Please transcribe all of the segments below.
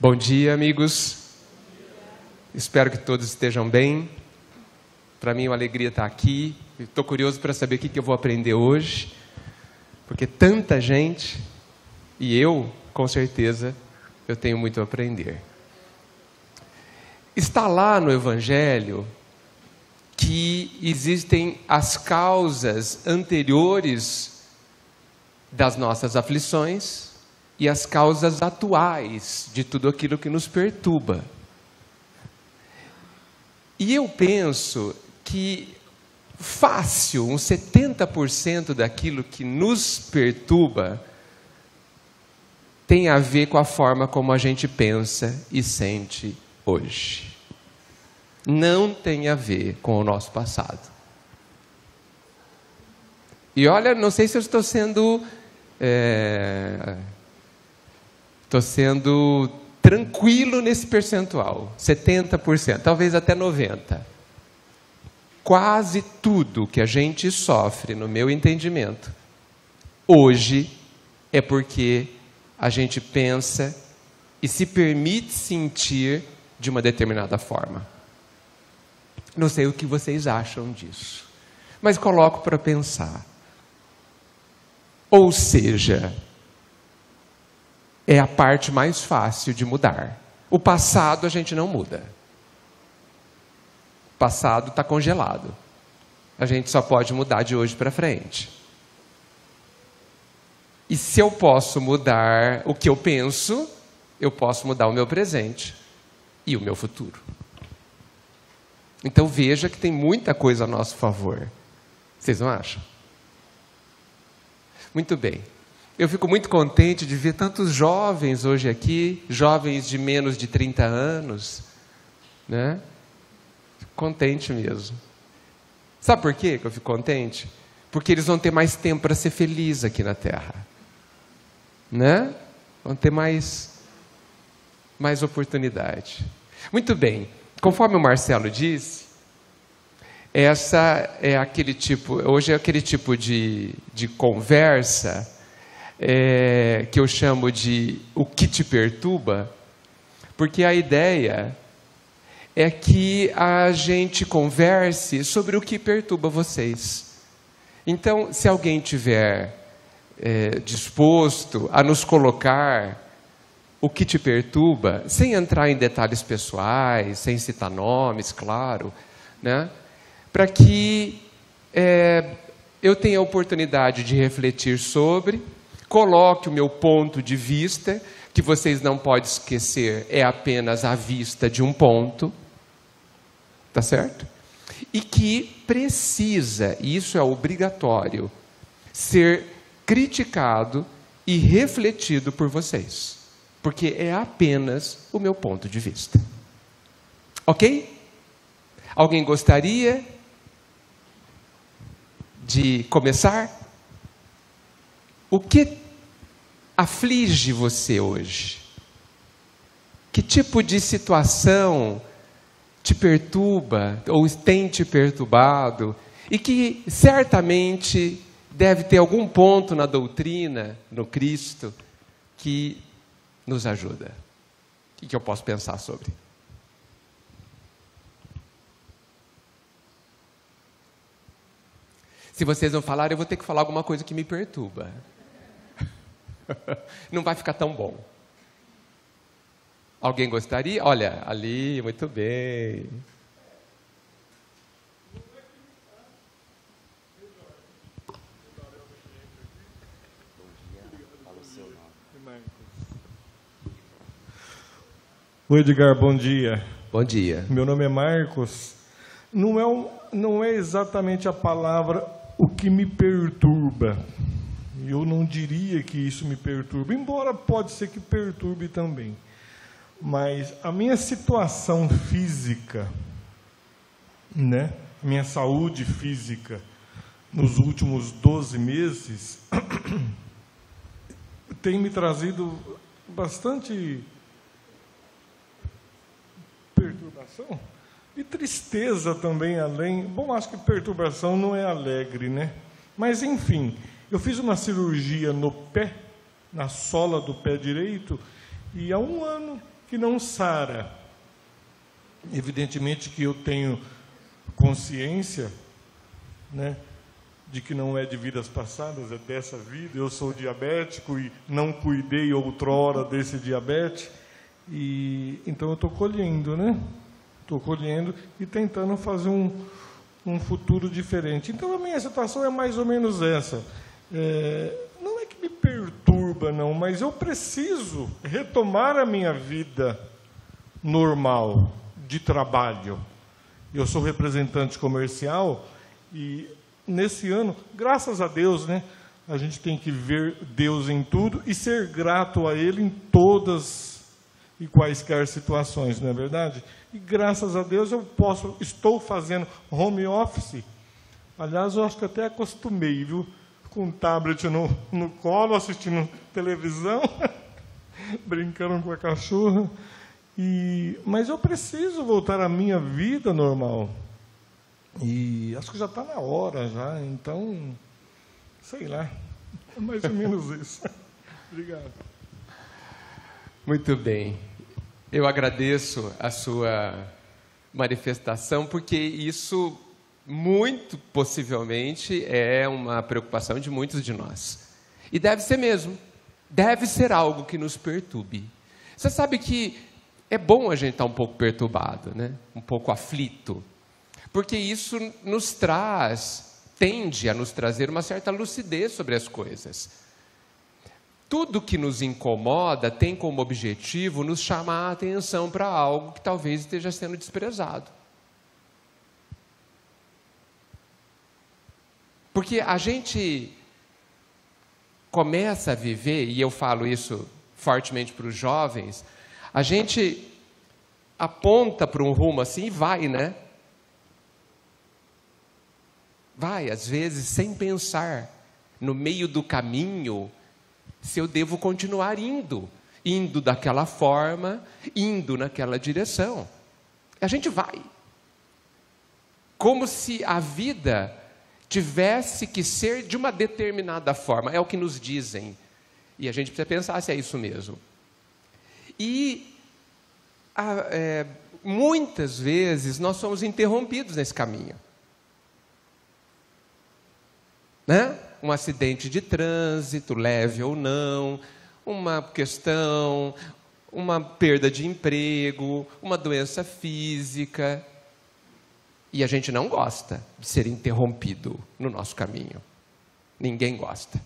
Bom dia, amigos. Espero que todos estejam bem. Para mim é uma alegria estar aqui. Estou curioso para saber o que eu vou aprender hoje, porque tanta gente, e eu, com certeza, eu tenho muito a aprender. Está lá no Evangelho que existem as causas anteriores das nossas aflições e as causas atuais de tudo aquilo que nos perturba. E eu penso que fácil, uns 70% daquilo que nos perturba tem a ver com a forma como a gente pensa e sente hoje. Não tem a ver com o nosso passado. E olha, não sei se eu estou sendo tranquilo nesse percentual, 70%, talvez até 90%. Quase tudo que a gente sofre, no meu entendimento, hoje é porque a gente pensa e se permite sentir de uma determinada forma. Não sei o que vocês acham disso, mas coloco para pensar. Ou seja, é a parte mais fácil de mudar. O passado a gente não muda. O passado está congelado. A gente só pode mudar de hoje para frente. E se eu posso mudar o que eu penso, eu posso mudar o meu presente e o meu futuro. Então veja que tem muita coisa a nosso favor. Vocês não acham? Muito bem. Eu fico muito contente de ver tantos jovens hoje aqui, jovens de menos de 30 anos, né? Contente mesmo. Sabe por quê que eu fico contente? Porque eles vão ter mais tempo para ser felizes aqui na Terra, né? Vão ter mais oportunidade. Muito bem. Conforme o Marcelo disse, essa é aquele tipo, hoje é aquele tipo de conversa que eu chamo de o que te perturba, porque a ideia é que a gente converse sobre o que perturba vocês. Então, se alguém tiver disposto a nos colocar o que te perturba, sem entrar em detalhes pessoais, sem citar nomes, claro, né? Para que eu tenha a oportunidade de refletir sobre, coloque o meu ponto de vista, que vocês não podem esquecer, é apenas a vista de um ponto, tá certo? E que precisa, e isso é obrigatório, ser criticado e refletido por vocês, porque é apenas o meu ponto de vista. Ok? Alguém gostaria de começar? O que aflige você hoje? Que tipo de situação te perturba ou tem te perturbado e que certamente deve ter algum ponto na doutrina, no Cristo, que nos ajuda? O que eu posso pensar sobre? Se vocês não falarem, eu vou ter que falar alguma coisa que me perturba. Não vai ficar tão bom. Alguém gostaria? Olha, ali, muito bem. Oi, Edgar, bom dia. Bom dia. Meu nome é Marcos. Não é exatamente a palavra o que me perturba. Eu não diria que isso me perturba, embora pode ser que perturbe também. Mas a minha situação física, né? Minha saúde física, nos últimos 12 meses, tem me trazido bastante perturbação e tristeza também, além. Bom, acho que perturbação não é alegre, né? Mas, enfim, eu fiz uma cirurgia no pé, na sola do pé direito, e há um ano que não sara. Evidentemente que eu tenho consciência, né, de que não é de vidas passadas, é dessa vida. Eu sou diabético e não cuidei outrora desse diabetes. E então eu estou colhendo, né? Estou colhendo e tentando fazer um futuro diferente. Então a minha situação é mais ou menos essa. Não é que me perturba, não, mas eu preciso retomar a minha vida normal de trabalho. Eu sou representante comercial e nesse ano, graças a Deus, né, a gente tem que ver Deus em tudo e ser grato a Ele em todas e quaisquer situações, não é verdade? E graças a Deus estou fazendo home office. Aliás, eu acho que até acostumei, viu? Com um tablet no colo, assistindo televisão, brincando com a cachorra. Mas eu preciso voltar à minha vida normal. E acho que já está na hora, já. Então, sei lá, é mais ou menos isso. Obrigado. Muito bem. Eu agradeço a sua manifestação, porque isso, muito possivelmente, é uma preocupação de muitos de nós. E deve ser mesmo. Deve ser algo que nos perturbe. Você sabe que é bom a gente estar um pouco perturbado, né? Um pouco aflito. Porque isso tende a nos trazer uma certa lucidez sobre as coisas. Tudo que nos incomoda tem como objetivo nos chamar a atenção para algo que talvez esteja sendo desprezado. Porque a gente começa a viver, e eu falo isso fortemente para os jovens, a gente aponta para um rumo assim e vai, né? Vai, às vezes, sem pensar, no meio do caminho, se eu devo continuar indo daquela forma, indo naquela direção. A gente vai. Como se a vida tivesse que ser de uma determinada forma. É o que nos dizem. E a gente precisa pensar se é isso mesmo. E muitas vezes nós somos interrompidos nesse caminho. Né? Um acidente de trânsito, leve ou não, uma questão, uma perda de emprego, uma doença física. E a gente não gosta de ser interrompido no nosso caminho. Ninguém gosta.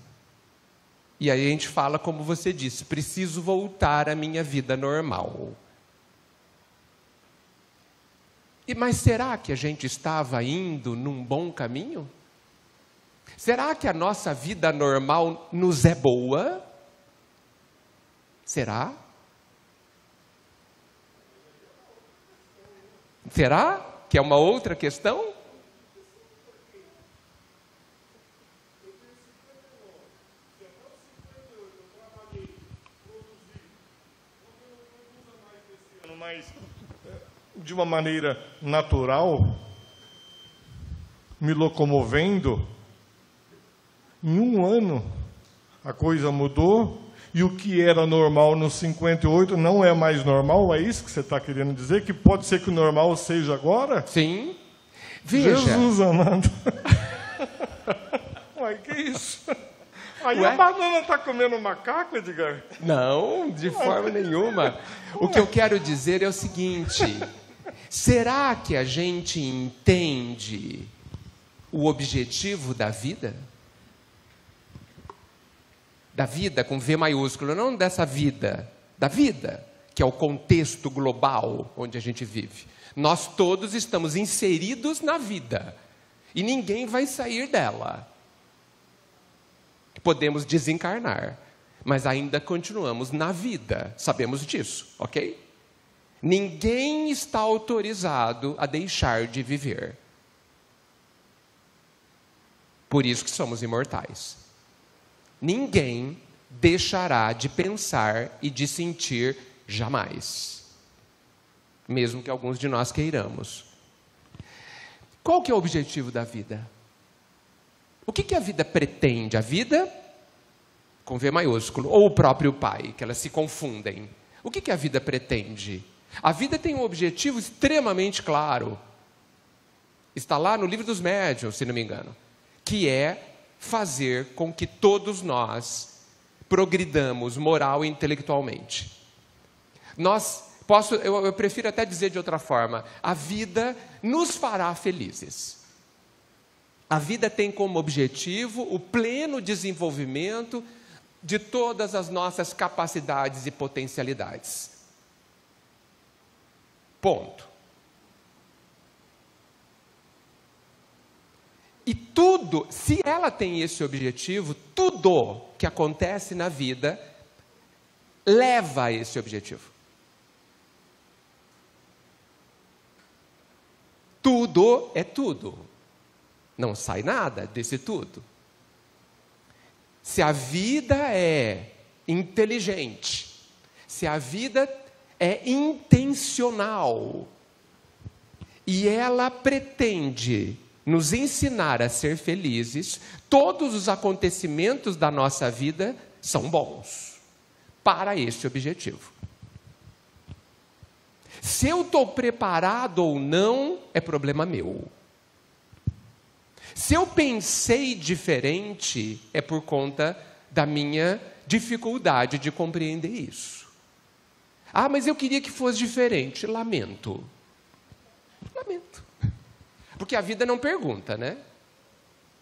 E aí a gente fala, como você disse, preciso voltar à minha vida normal. Mas será que a gente estava indo num bom caminho? Será que a nossa vida normal nos é boa? Será? Será que é uma outra questão? Mas de uma maneira natural, me locomovendo. Em um ano, a coisa mudou, e o que era normal nos 58 não é mais normal, é isso que você está querendo dizer? Que pode ser que o normal seja agora? Sim. Veja. Jesus amado. Uai, que isso? Aí a banana está comendo macaco, Edgar? Não, de forma nenhuma. O que eu quero dizer é o seguinte: será que a gente entende o objetivo da vida? Da vida com V maiúsculo, não dessa vida, da vida, que é o contexto global onde a gente vive. Nós todos estamos inseridos na vida e ninguém vai sair dela. Podemos desencarnar, mas ainda continuamos na vida, sabemos disso, ok? Ninguém está autorizado a deixar de viver. Por isso que somos imortais. Ninguém deixará de pensar e de sentir jamais. Mesmo que alguns de nós queiramos. Qual que é o objetivo da vida? O que a vida pretende? A vida, com V maiúsculo, ou o próprio Pai, que elas se confundem. O que a vida pretende? A vida tem um objetivo extremamente claro. Está lá no Livro dos Médiuns, se não me engano, que é fazer com que todos nós progridamos moral e intelectualmente. Eu prefiro até dizer de outra forma, a vida nos fará felizes. A vida tem como objetivo o pleno desenvolvimento de todas as nossas capacidades e potencialidades. Ponto. E tudo, se ela tem esse objetivo, tudo que acontece na vida leva a esse objetivo. Tudo é tudo. Não sai nada desse tudo. Se a vida é inteligente, se a vida é intencional, e ela pretende nos ensinar a ser felizes, todos os acontecimentos da nossa vida são bons para esse objetivo. Se eu estou preparado ou não, é problema meu. Se eu pensei diferente, é por conta da minha dificuldade de compreender isso. Ah, mas eu queria que fosse diferente. Lamento. Porque a vida não pergunta, né?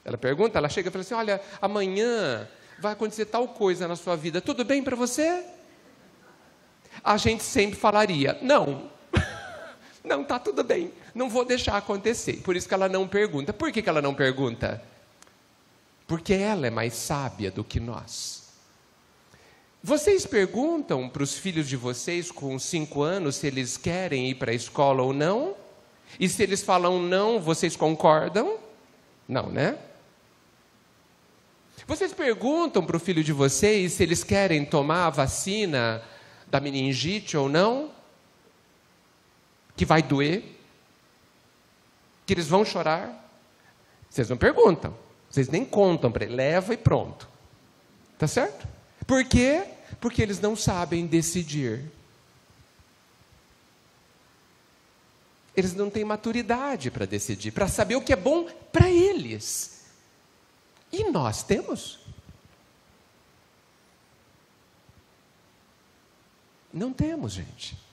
Ela pergunta, ela chega e fala assim, olha, amanhã vai acontecer tal coisa na sua vida, tudo bem para você? A gente sempre falaria, não. Não, está tudo bem, não vou deixar acontecer. Por isso que ela não pergunta. Por que ela não pergunta? Porque ela é mais sábia do que nós. Vocês perguntam para os filhos de vocês com 5 anos se eles querem ir para a escola ou não? E se eles falam não, vocês concordam? Não, né? Vocês perguntam para o filho de vocês se eles querem tomar a vacina da meningite ou não? Que vai doer? Que eles vão chorar? Vocês não perguntam. Vocês nem contam para ele. Leva e pronto. Tá certo? Por quê? Porque eles não sabem decidir. Eles não têm maturidade para decidir, para saber o que é bom para eles. E nós temos? Não temos, gente.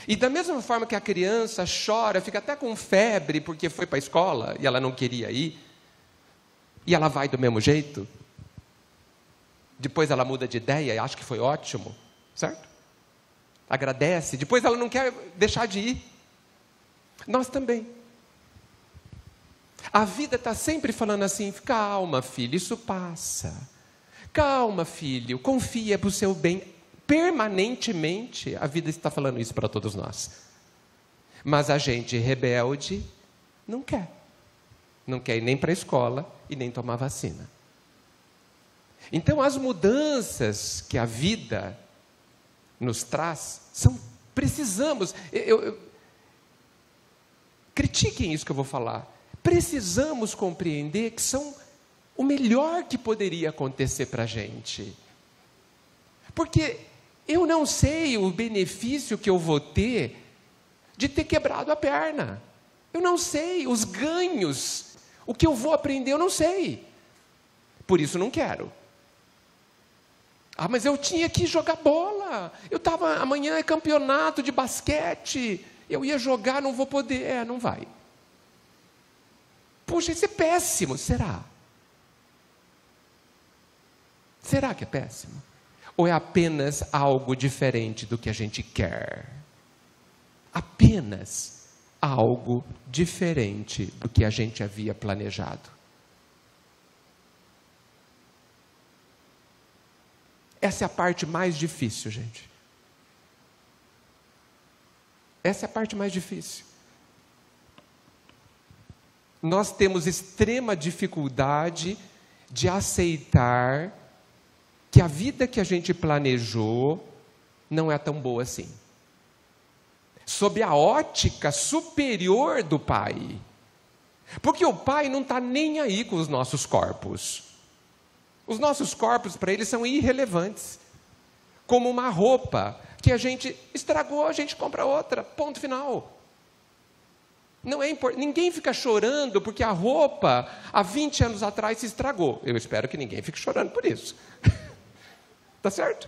E da mesma forma que a criança chora, fica até com febre porque foi para a escola e ela não queria ir, e ela vai do mesmo jeito, depois ela muda de ideia e acha que foi ótimo, certo? Agradece, depois ela não quer deixar de ir. Nós também. A vida está sempre falando assim, calma filho, isso passa. Calma filho, confia para o seu bem. Permanentemente, a vida está falando isso para todos nós. Mas a gente rebelde não quer. Não quer ir nem para a escola e nem tomar vacina. Então, as mudanças que a vida nos traz, precisamos, critiquem isso que eu vou falar, precisamos compreender que são o melhor que poderia acontecer para a gente. Porque eu não sei o benefício que eu vou ter de ter quebrado a perna. Eu não sei os ganhos, o que eu vou aprender, eu não sei. Por isso não quero. Ah, mas eu tinha que jogar bola. Amanhã é campeonato de basquete. Eu ia jogar, não vou poder. Não vai. Puxa, isso é péssimo. Será? Será que é péssimo? Ou é apenas algo diferente do que a gente quer? Apenas algo diferente do que a gente havia planejado. Essa é a parte mais difícil, gente. Essa é a parte mais difícil. Nós temos extrema dificuldade de aceitar que a vida que a gente planejou não é tão boa assim. Sob a ótica superior do Pai. Porque o Pai não está nem aí com os nossos corpos. Os nossos corpos, para ele, são irrelevantes. como uma roupa que a gente estragou, a gente compra outra, ponto final. Não é ninguém fica chorando porque a roupa há 20 anos atrás se estragou. Eu espero que ninguém fique chorando por isso. Tá certo?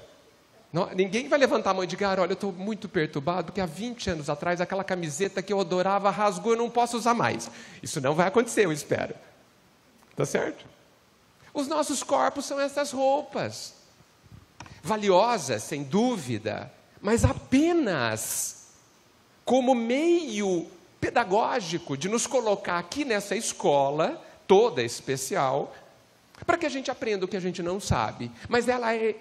Não, ninguém vai levantar a mão e dizer, olha, eu estou muito perturbado porque há 20 anos atrás aquela camiseta que eu adorava rasgou, eu não posso usar mais. Isso não vai acontecer, eu espero. Tá certo? Os nossos corpos são essas roupas. Valiosas, sem dúvida, mas apenas como meio pedagógico de nos colocar aqui nessa escola, toda especial, para que a gente aprenda o que a gente não sabe. Mas ela é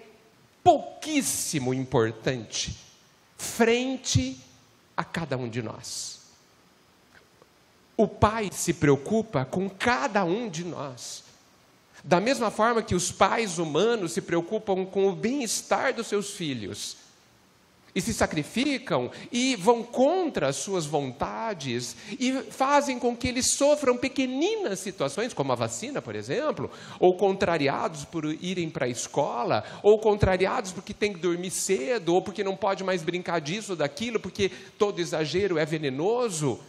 pouquíssimo importante frente a cada um de nós. O Pai se preocupa com cada um de nós. Da mesma forma que os pais humanos se preocupam com o bem-estar dos seus filhos. E se sacrificam e vão contra as suas vontades e fazem com que eles sofram pequeninas situações, como a vacina, por exemplo, ou contrariados por irem para a escola, ou contrariados porque tem que dormir cedo, ou porque não pode mais brincar disso ou daquilo, porque todo exagero é venenoso.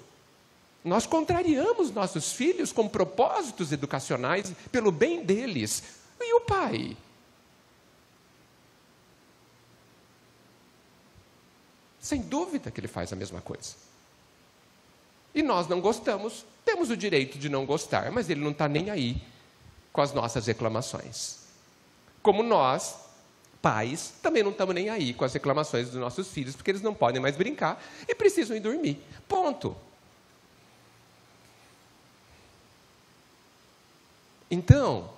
Nós contrariamos nossos filhos com propósitos educacionais pelo bem deles. E o pai? Sem dúvida que ele faz a mesma coisa. E nós não gostamos, temos o direito de não gostar, mas ele não está nem aí com as nossas reclamações. Como nós, pais, também não estamos nem aí com as reclamações dos nossos filhos, porque eles não podem mais brincar e precisam ir dormir. Ponto. Então,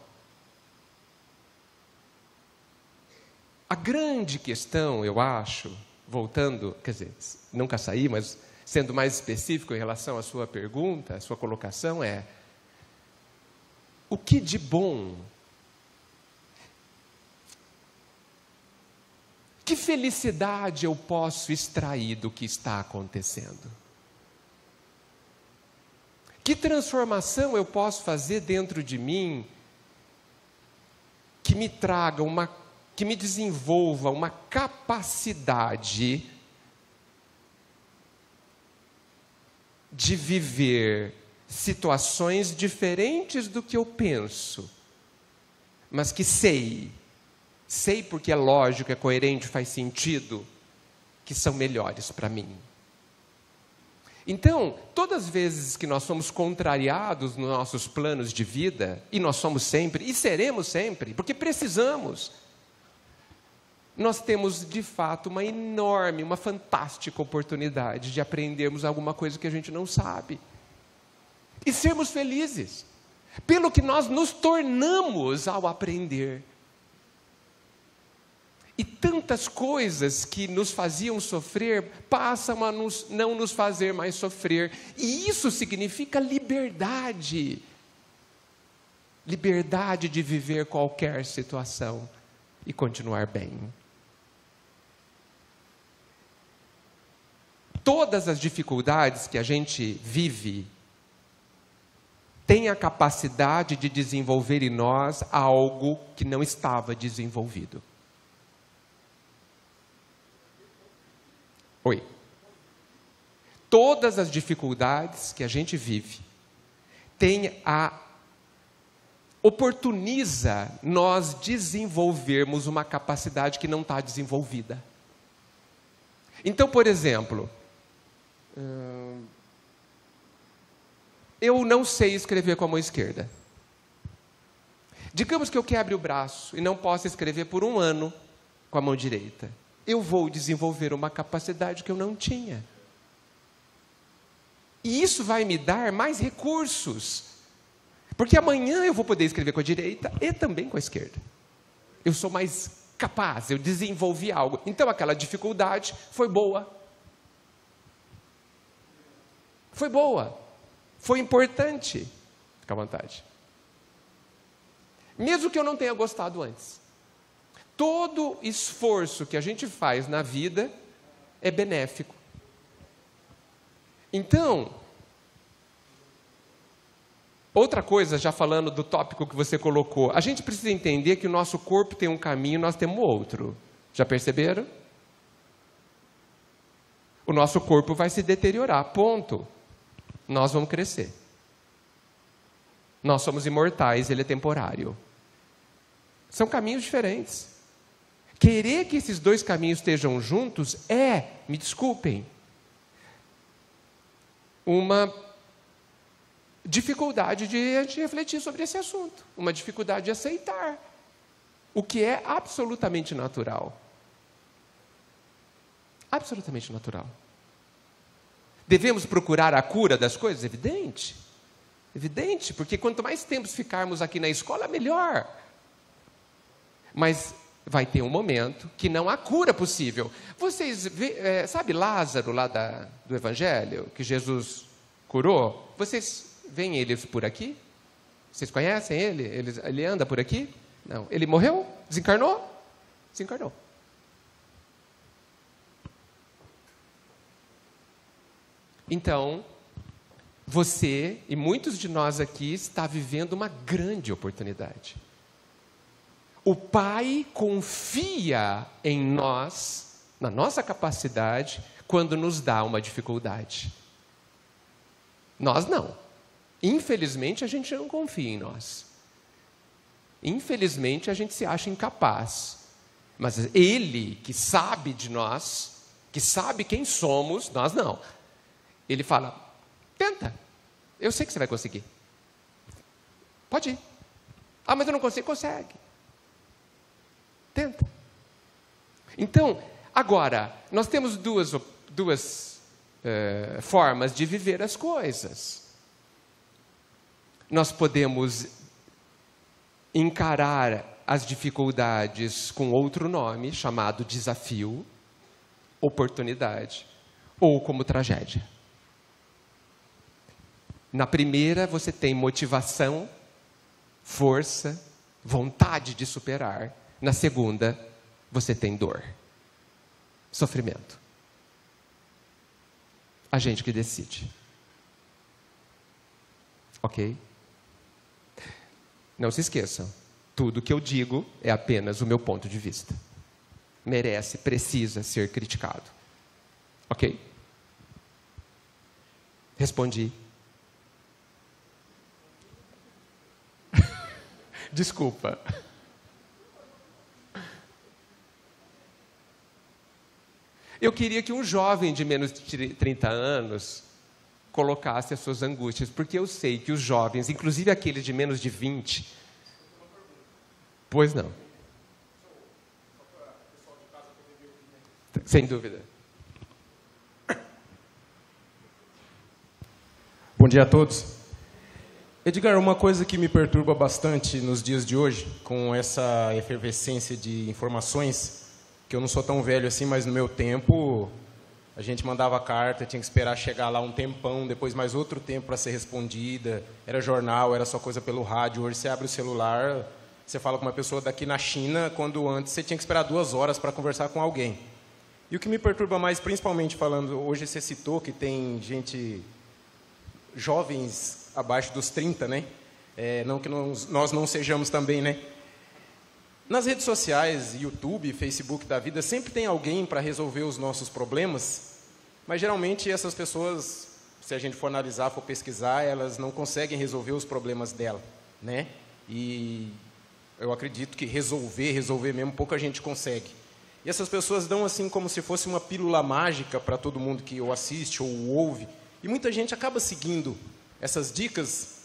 a grande questão, eu acho, voltando, quer dizer, nunca saí, mas sendo mais específico em relação à sua pergunta, a sua colocação é: o que de bom, que felicidade eu posso extrair do que está acontecendo? Que transformação eu posso fazer dentro de mim que me traga que me desenvolva uma capacidade de viver situações diferentes do que eu penso, mas que sei porque é lógico, é coerente, faz sentido, que são melhores para mim. Então, todas as vezes que nós somos contrariados nos nossos planos de vida, e nós somos sempre, e seremos sempre, porque precisamos, nós temos de fato uma enorme, uma fantástica oportunidade de aprendermos alguma coisa que a gente não sabe. E sermos felizes, pelo que nós nos tornamos ao aprender. E tantas coisas que nos faziam sofrer, passam a não nos fazer mais sofrer. E isso significa liberdade. Liberdade de viver qualquer situação e continuar bem. Todas as dificuldades que a gente vive têm a capacidade de desenvolver em nós algo que não estava desenvolvido. Oi. Todas as dificuldades que a gente vive oportuniza nós desenvolvermos uma capacidade que não está desenvolvida. Então, por exemplo, eu não sei escrever com a mão esquerda. Digamos que eu quebre o braço e não possa escrever por 1 ano com a mão direita. Eu vou desenvolver uma capacidade que eu não tinha. E isso vai me dar mais recursos. Porque amanhã eu vou poder escrever com a direita e também com a esquerda. Eu sou mais capaz, eu desenvolvi algo. Então aquela dificuldade foi boa. Foi boa. Foi importante. Fica à vontade. Mesmo que eu não tenha gostado antes. Todo esforço que a gente faz na vida é benéfico. Então, outra coisa, já falando do tópico que você colocou, a gente precisa entender que o nosso corpo tem um caminho, nós temos outro. Já perceberam? O nosso corpo vai se deteriorar, ponto. Nós vamos crescer. Nós somos imortais, ele é temporário. São caminhos diferentes. Querer que esses dois caminhos estejam juntos me desculpem, uma dificuldade de a gente refletir sobre esse assunto. Uma dificuldade de aceitar o que é absolutamente natural. Absolutamente natural. Devemos procurar a cura das coisas? Evidente. Evidente, porque quanto mais tempo ficarmos aqui na escola, melhor. Mas vai ter um momento que não há cura possível. Vocês, sabe Lázaro lá do Evangelho, que Jesus curou? Vocês veem ele por aqui? Vocês conhecem ele? Ele anda por aqui? Não. Ele morreu? Desencarnou? Desencarnou. Então, você e muitos de nós aqui está vivendo uma grande oportunidade. O Pai confia em nós, na nossa capacidade, quando nos dá uma dificuldade. Nós não. Infelizmente, a gente não confia em nós. Infelizmente, a gente se acha incapaz. Mas Ele, que sabe de nós, que sabe quem somos, nós não. Ele fala, tenta. Eu sei que você vai conseguir. Pode ir. Ah, mas eu não consigo. Consegue. Tenta. Então, agora, nós temos duas formas de viver as coisas. Nós podemos encarar as dificuldades com outro nome, chamado desafio, oportunidade, ou como tragédia. Na primeira, você tem motivação, força, vontade de superar. Na segunda, você tem dor, sofrimento. A gente que decide. Ok? Não se esqueçam, tudo que eu digo é apenas o meu ponto de vista. Merece, precisa ser criticado. Ok? Respondi. Desculpa. Eu queria que um jovem de menos de 30 anos colocasse as suas angústias, porque eu sei que os jovens, inclusive aqueles de menos de 20, pois não. Sem dúvida. Bom dia a todos. Edgar, uma coisa que me perturba bastante nos dias de hoje, com essa efervescência de informações, que eu não sou tão velho assim, mas no meu tempo a gente mandava carta, tinha que esperar chegar lá um tempão, depois mais outro tempo para ser respondida, era jornal, era só coisa pelo rádio. Hoje você abre o celular, você fala com uma pessoa daqui na China, quando antes você tinha que esperar 2 horas para conversar com alguém. E o que me perturba mais, principalmente falando, hoje você citou que tem gente, jovens abaixo dos 30, né? Não que nós não sejamos também, né? Nas redes sociais, YouTube, Facebook da vida, sempre tem alguém para resolver os nossos problemas, mas geralmente essas pessoas, se a gente for analisar, for pesquisar, elas não conseguem resolver os problemas dela, né? E eu acredito que resolver mesmo, pouca gente consegue. E essas pessoas dão assim como se fosse uma pílula mágica para todo mundo que ou assiste ou ouve, e muita gente acaba seguindo essas dicas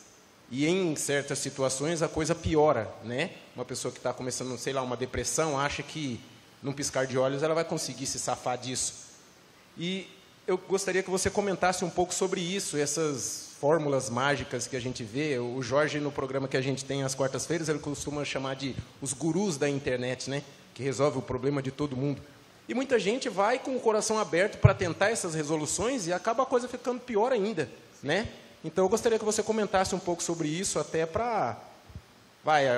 e em certas situações a coisa piora, né? Uma pessoa que está começando, sei lá, uma depressão, acha que num piscar de olhos ela vai conseguir se safar disso. E eu gostaria que você comentasse um pouco sobre isso, essas fórmulas mágicas que a gente vê. O Jorge, no programa que a gente tem às quartas-feiras, ele costuma chamar de os gurus da internet, né? Que resolve o problema de todo mundo. E muita gente vai com o coração aberto para tentar essas resoluções e acaba a coisa ficando pior ainda, né? Então, eu gostaria que você comentasse um pouco sobre isso, até para...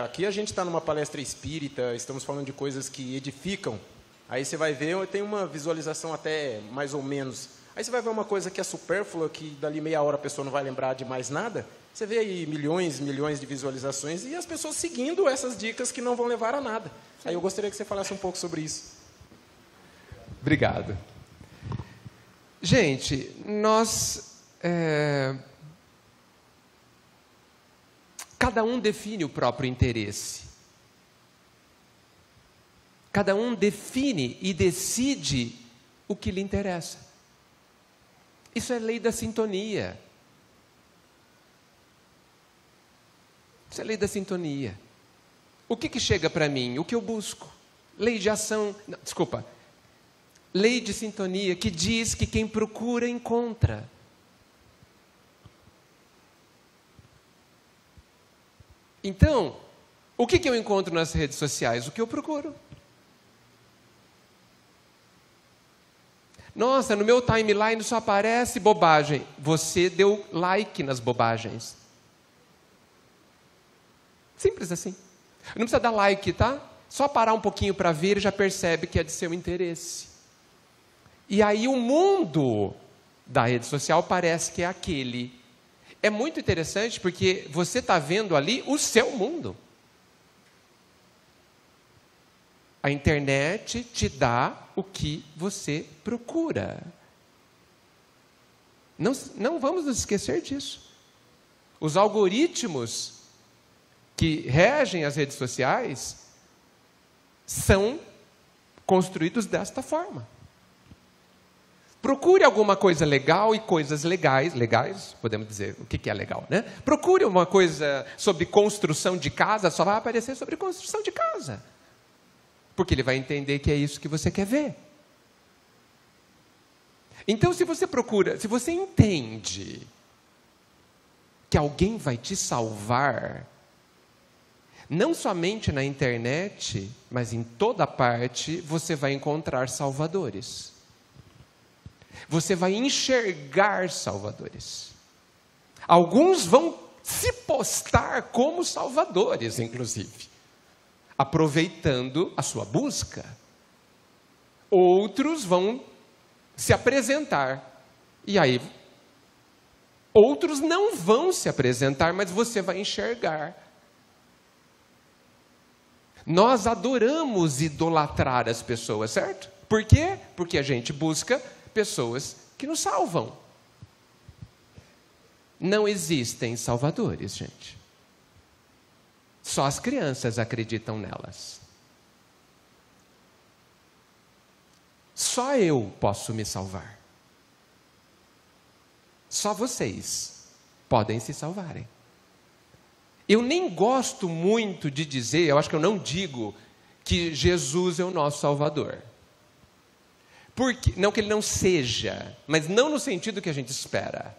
aqui a gente está numa palestra espírita, estamos falando de coisas que edificam. Aí você vai ver, tem uma visualização até mais ou menos. Aí você vai ver uma coisa que é supérflua, que dali meia hora a pessoa não vai lembrar de mais nada. Você vê aí milhões de visualizações e as pessoas seguindo essas dicas que não vão levar a nada. Aí eu gostaria que você falasse um pouco sobre isso. Obrigado. Gente, nós... cada um define o próprio interesse. Cada um define e decide o que lhe interessa. Isso é lei da sintonia. Isso é lei da sintonia. O que chega para mim? O que eu busco? Lei de ação... Não, desculpa. Lei de sintonia que diz que quem procura, encontra. Então, o que eu encontro nas redes sociais? O que eu procuro. Nossa, no meu timeline só aparece bobagem. Você deu like nas bobagens. Simples assim. Não precisa dar like, tá? Só parar um pouquinho para ver e já percebe que é de seu interesse. E aí o mundo da rede social parece que é aquele. É muito interessante porque você está vendo ali o seu mundo. A internet te dá o que você procura. Não vamos nos esquecer disso. Os algoritmos que regem as redes sociais são construídos desta forma. Procure alguma coisa legal e coisas legais, podemos dizer, o que é legal, né? Procure uma coisa sobre construção de casa, só vai aparecer sobre construção de casa. Porque ele vai entender que é isso que você quer ver. Então, se você entende que alguém vai te salvar, não somente na internet, mas em toda parte, você vai encontrar salvadores. Você vai enxergar salvadores. Alguns vão se postar como salvadores, inclusive, aproveitando a sua busca. Outros vão se apresentar. E aí, outros não vão se apresentar, mas você vai enxergar. Nós adoramos idolatrar as pessoas, certo? Por quê? Porque a gente busca pessoas que nos salvam. Não existem salvadores, gente. Só as crianças acreditam nelas. Só eu posso me salvar. Só vocês podem se salvarem. Eu nem gosto muito de dizer, eu acho que eu não digo, que Jesus é o nosso Salvador. Porque, não que ele não seja, mas não no sentido que a gente espera.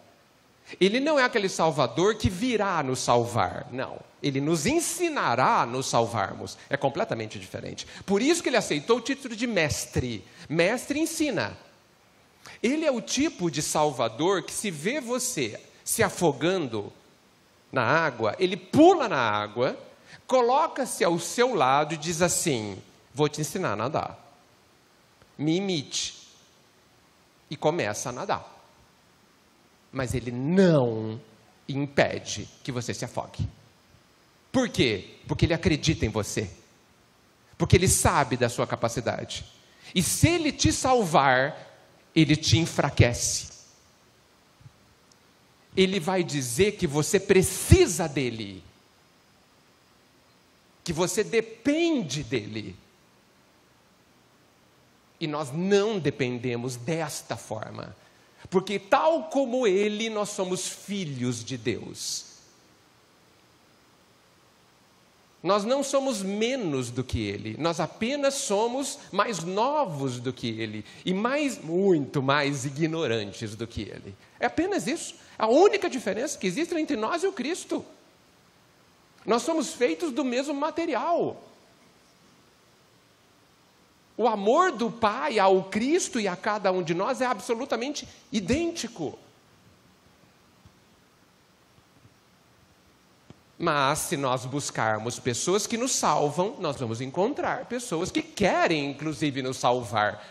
Ele não é aquele Salvador que virá nos salvar, não. Ele nos ensinará a nos salvarmos. É completamente diferente. Por isso que ele aceitou o título de mestre. Mestre ensina. Ele é o tipo de Salvador que, se vê você se afogando na água, ele pula na água, coloca-se ao seu lado e diz assim: vou te ensinar a nadar. Me imite. E começa a nadar. Mas ele não impede que você se afogue. Por quê? Porque ele acredita em você. Porque ele sabe da sua capacidade. E se ele te salvar, ele te enfraquece. Ele vai dizer que você precisa dele. Que você depende dele. E nós não dependemos desta forma. Porque tal como ele, nós somos filhos de Deus. Nós não somos menos do que ele. Nós apenas somos mais novos do que ele. E muito mais ignorantes do que ele. É apenas isso. A única diferença que existe entre nós e o Cristo. Nós somos feitos do mesmo material. O amor do Pai ao Cristo e a cada um de nós é absolutamente idêntico. Mas se nós buscarmos pessoas que nos salvam, nós vamos encontrar pessoas que querem, inclusive, nos salvar.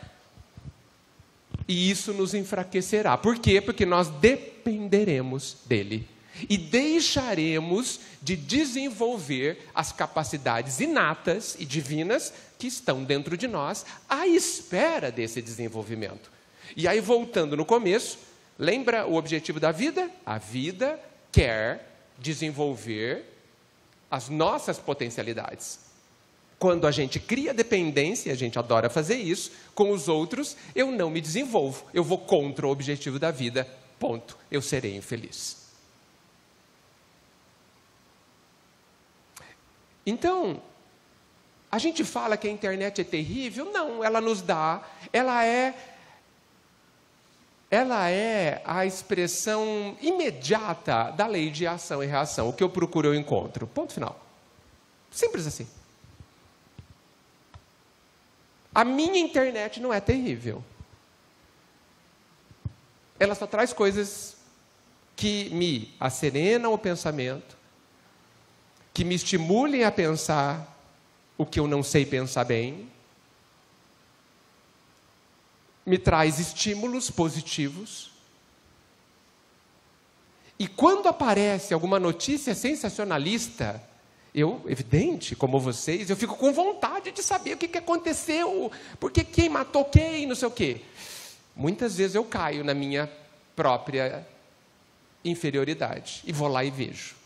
E isso nos enfraquecerá. Por quê? Porque nós dependeremos dele. e deixaremos de desenvolver as capacidades inatas e divinas que estão dentro de nós, à espera desse desenvolvimento. E aí, voltando no começo, lembra o objetivo da vida? A vida quer desenvolver as nossas potencialidades. Quando a gente cria dependência, a gente adora fazer isso, com os outros, eu não me desenvolvo, eu vou contra o objetivo da vida, ponto, eu serei infeliz. Então, a gente fala que a internet é terrível, não, ela nos dá, ela é a expressão imediata da lei de ação e reação. O que eu procuro, eu encontro. Ponto final. Simples assim. A minha internet não é terrível. Ela só traz coisas que me asserenam o pensamento, que me estimulem a pensar o que eu não sei pensar bem, me traz estímulos positivos. E quando aparece alguma notícia sensacionalista, eu, evidente, como vocês, eu fico com vontade de saber o que aconteceu, porque quem matou quem, não sei o quê. Muitas vezes eu caio na minha própria inferioridade e vou lá e vejo.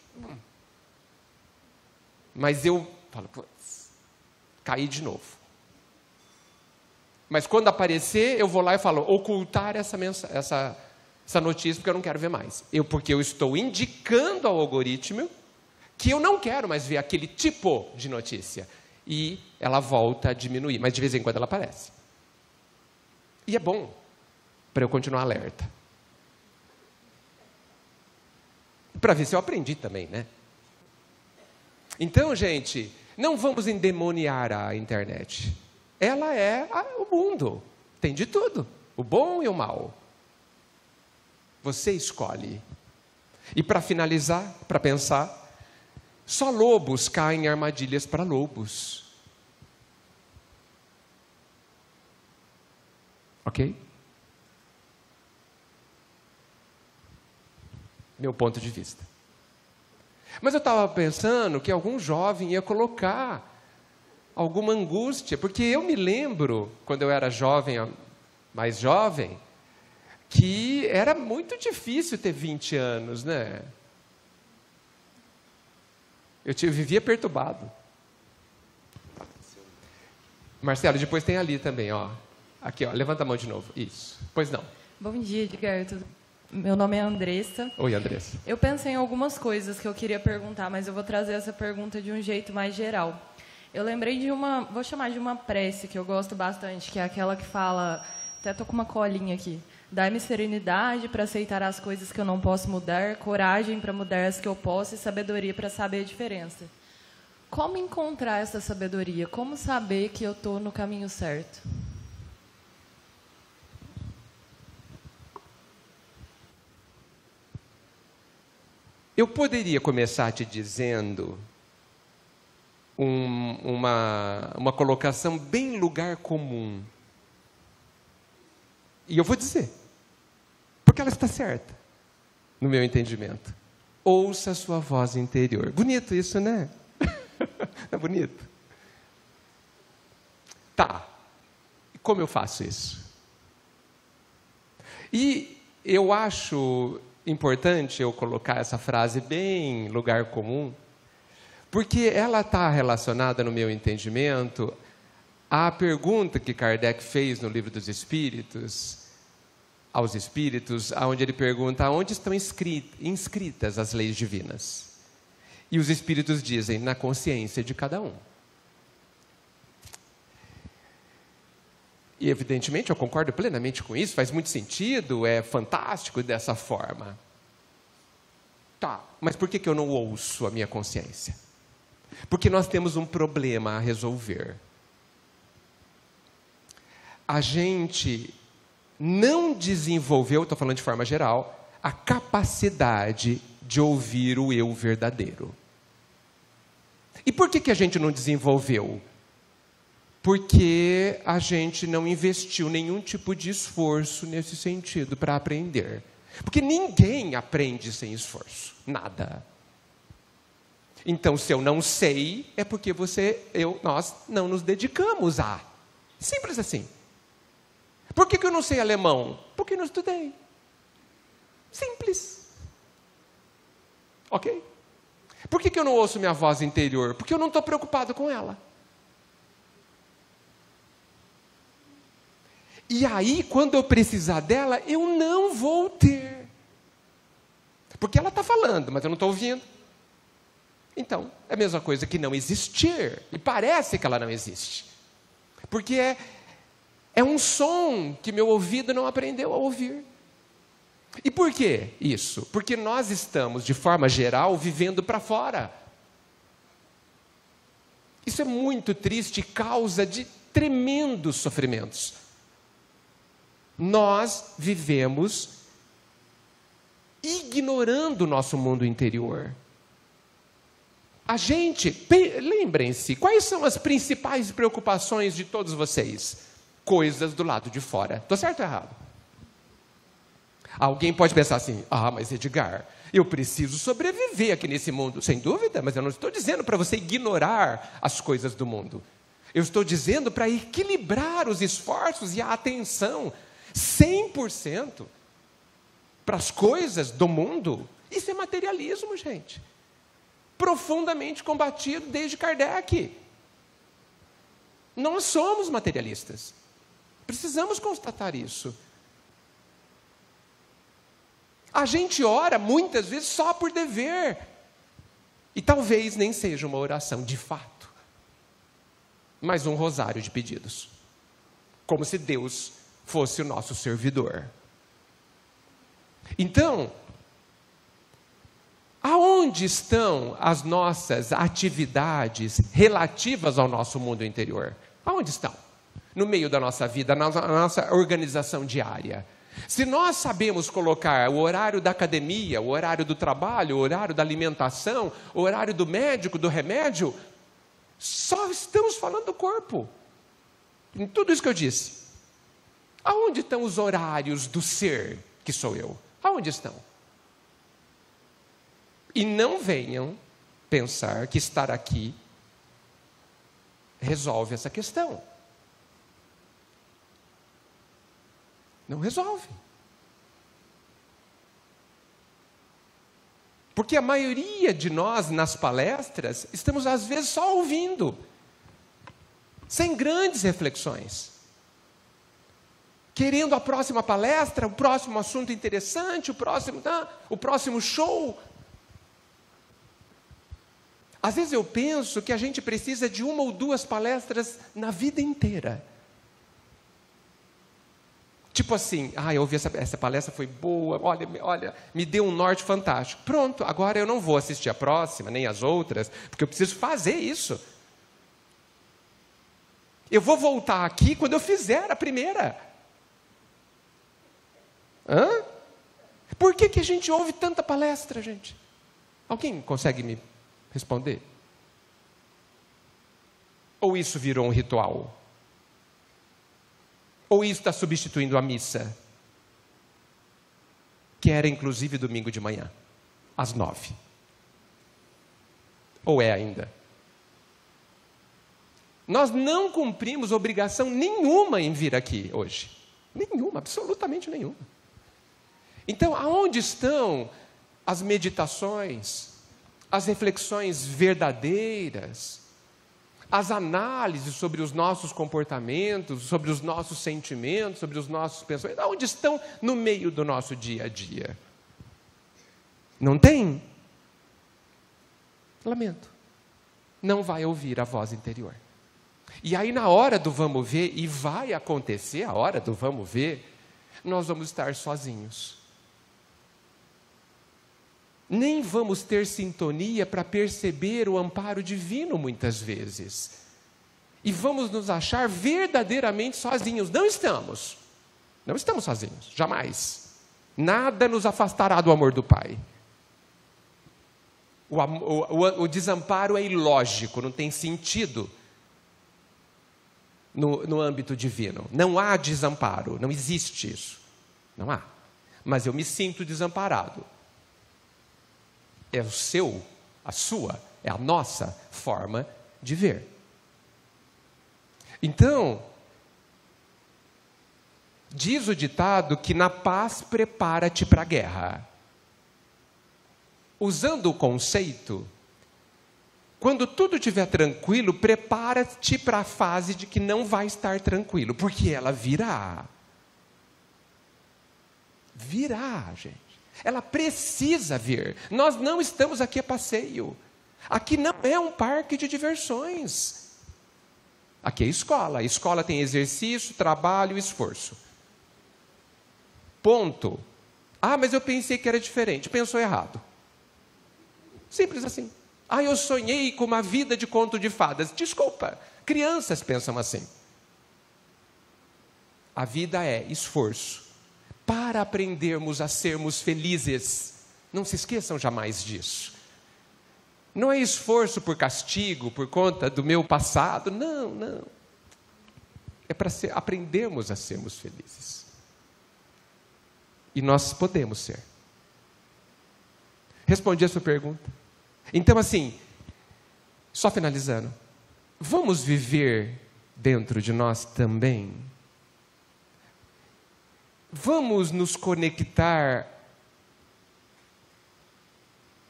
Mas eu falo, caí de novo. Mas quando aparecer, eu vou lá e falo, ocultar essa notícia, porque eu não quero ver mais. Porque eu estou indicando ao algoritmo que eu não quero mais ver aquele tipo de notícia. E ela volta a diminuir, mas de vez em quando ela aparece. E é bom para eu continuar alerta. Para ver se eu aprendi também, né? Então, gente, não vamos endemoniar a internet. Ela é o mundo. Tem de tudo. O bom e o mal. Você escolhe. E para finalizar, para pensar, só lobos caem em armadilhas para lobos. Ok? Meu ponto de vista. Mas eu estava pensando que algum jovem ia colocar alguma angústia, porque eu me lembro, quando eu era jovem, mais jovem, que era muito difícil ter 20 anos, né? Eu vivia perturbado. Marcelo, depois tem ali também, ó. Aqui, ó, levanta a mão de novo. Isso. Pois não. Bom dia, Edgar. Meu nome é Andressa. Oi, Andressa. Eu pensei em algumas coisas que eu queria perguntar, mas eu vou trazer essa pergunta de um jeito mais geral. Eu lembrei de vou chamar de uma prece que eu gosto bastante, que é aquela que fala, até estou com uma colinha aqui, dai-me serenidade para aceitar as coisas que eu não posso mudar, coragem para mudar as que eu posso e sabedoria para saber a diferença. Como encontrar essa sabedoria? Como saber que eu estou no caminho certo? Eu poderia começar te dizendo uma colocação bem lugar comum. E eu vou dizer, porque ela está certa, no meu entendimento. Ouça a sua voz interior. Bonito isso, né? É bonito? Tá. Como eu faço isso? E eu acho importante eu colocar essa frase bem lugar comum, porque ela está relacionada, no meu entendimento, à pergunta que Kardec fez no Livro dos Espíritos, aos Espíritos, onde ele pergunta onde estão inscritas as leis divinas. E os Espíritos dizem, na consciência de cada um. E, evidentemente, eu concordo plenamente com isso, faz muito sentido, é fantástico dessa forma. Tá, mas por que eu não ouço a minha consciência? Porque nós temos um problema a resolver. A gente não desenvolveu, estou falando de forma geral, a capacidade de ouvir o eu verdadeiro. E por que a gente não desenvolveu? Porque a gente não investiu nenhum tipo de esforço nesse sentido para aprender. Porque ninguém aprende sem esforço. Nada. Então, se eu não sei, é porque nós não nos dedicamos a. Simples assim. Por que eu não sei alemão? Porque não estudei. Simples. Ok? Por que eu não ouço minha voz interior? Porque eu não estou preocupado com ela. E aí, quando eu precisar dela, eu não vou ter. Porque ela está falando, mas eu não estou ouvindo. Então, é a mesma coisa que não existir. E parece que ela não existe. Porque é um som que meu ouvido não aprendeu a ouvir. E por que isso? Porque nós estamos, de forma geral, vivendo para fora. Isso é muito triste e causa de tremendos sofrimentos. Nós vivemos ignorando o nosso mundo interior. Lembrem-se, quais são as principais preocupações de todos vocês? Coisas do lado de fora. Estou certo ou errado? Alguém pode pensar assim, mas Edgar, eu preciso sobreviver aqui nesse mundo. Sem dúvida, mas eu não estou dizendo para você ignorar as coisas do mundo. Eu estou dizendo para equilibrar os esforços e a atenção 100% para as coisas do mundo. Isso é materialismo, gente. Profundamente combatido desde Kardec. Nós somos materialistas. Precisamos constatar isso. A gente ora muitas vezes só por dever. E talvez nem seja uma oração de fato, mas um rosário de pedidos. Como se Deus fosse o nosso servidor. Então, aonde estão as nossas atividades relativas ao nosso mundo interior? Aonde estão? No meio da nossa vida, na nossa organização diária. Se nós sabemos colocar o horário da academia, o horário do trabalho, o horário da alimentação, o horário do médico, do remédio, só estamos falando do corpo. Em tudo isso que eu disse. Aonde estão os horários do ser, que sou eu? Aonde estão? E não venham pensar que estar aqui resolve essa questão. Não resolve. Porque a maioria de nós, nas palestras, estamos às vezes só ouvindo, sem grandes reflexões. Querendo a próxima palestra, o próximo assunto interessante, o próximo show. Às vezes eu penso que a gente precisa de 1 ou 2 palestras na vida inteira. Tipo assim, eu ouvi essa palestra, foi boa, olha, me deu um norte fantástico. Pronto, agora eu não vou assistir a próxima, nem as outras, porque eu preciso fazer isso. Eu vou voltar aqui quando eu fizer a primeira. Por que a gente ouve tanta palestra, gente? Alguém consegue me responder? Ou isso virou um ritual? Ou isso está substituindo a missa? Que era inclusive domingo de manhã, às 9. Ou é ainda? Nós não cumprimos obrigação nenhuma em vir aqui hoje. Nenhuma, absolutamente nenhuma. Então, aonde estão as meditações, as reflexões verdadeiras, as análises sobre os nossos comportamentos, sobre os nossos sentimentos, sobre os nossos pensamentos? Aonde estão no meio do nosso dia a dia? Não tem? Lamento. Não vai ouvir a voz interior. E aí, na hora do vamos ver, e vai acontecer a hora do vamos ver, nós vamos estar sozinhos. Nem vamos ter sintonia para perceber o amparo divino muitas vezes. E vamos nos achar verdadeiramente sozinhos. Não estamos. Não estamos sozinhos, jamais. Nada nos afastará do amor do Pai. O desamparo é ilógico, não tem sentido no âmbito divino. Não há desamparo, não existe isso. Não há. mas eu me sinto desamparado. É o seu, a sua, é a nossa forma de ver. Então, diz o ditado que na paz prepara-te para a guerra. Usando o conceito, quando tudo estiver tranquilo, prepara-te para a fase de que não vai estar tranquilo, porque ela virá. Virá, gente. Ela precisa vir. Nós não estamos aqui a passeio. Aqui não é um parque de diversões. Aqui é escola. A escola tem exercício, trabalho e esforço. Ponto. Ah, mas eu pensei que era diferente. Pensou errado. Simples assim. Ah, eu sonhei com uma vida de conto de fadas. Desculpa, crianças pensam assim. A vida é esforço para aprendermos a sermos felizes. Não se esqueçam jamais disso. Não é esforço por castigo, por conta do meu passado. Não, não. É para aprendermos a sermos felizes. E nós podemos ser. Respondi a sua pergunta. Então, assim, só finalizando, vamos viver dentro de nós também? Vamos nos conectar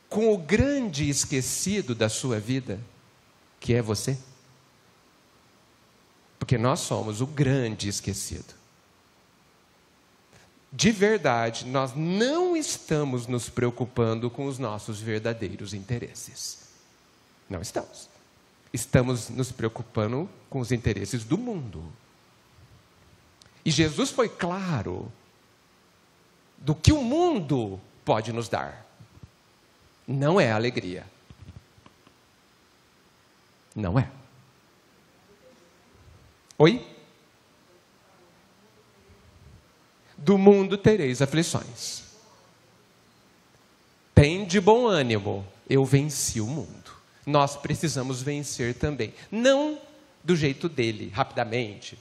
com o grande esquecido da sua vida, que é você? Porque nós somos o grande esquecido. De verdade, nós não estamos nos preocupando com os nossos verdadeiros interesses. Não estamos. Estamos nos preocupando com os interesses do mundo. E Jesus foi claro do que o mundo pode nos dar. Não é alegria. Não é. Oi? Do mundo tereis aflições. Tem de bom ânimo, eu venci o mundo. Nós precisamos vencer também. Não do jeito dele, rapidamente.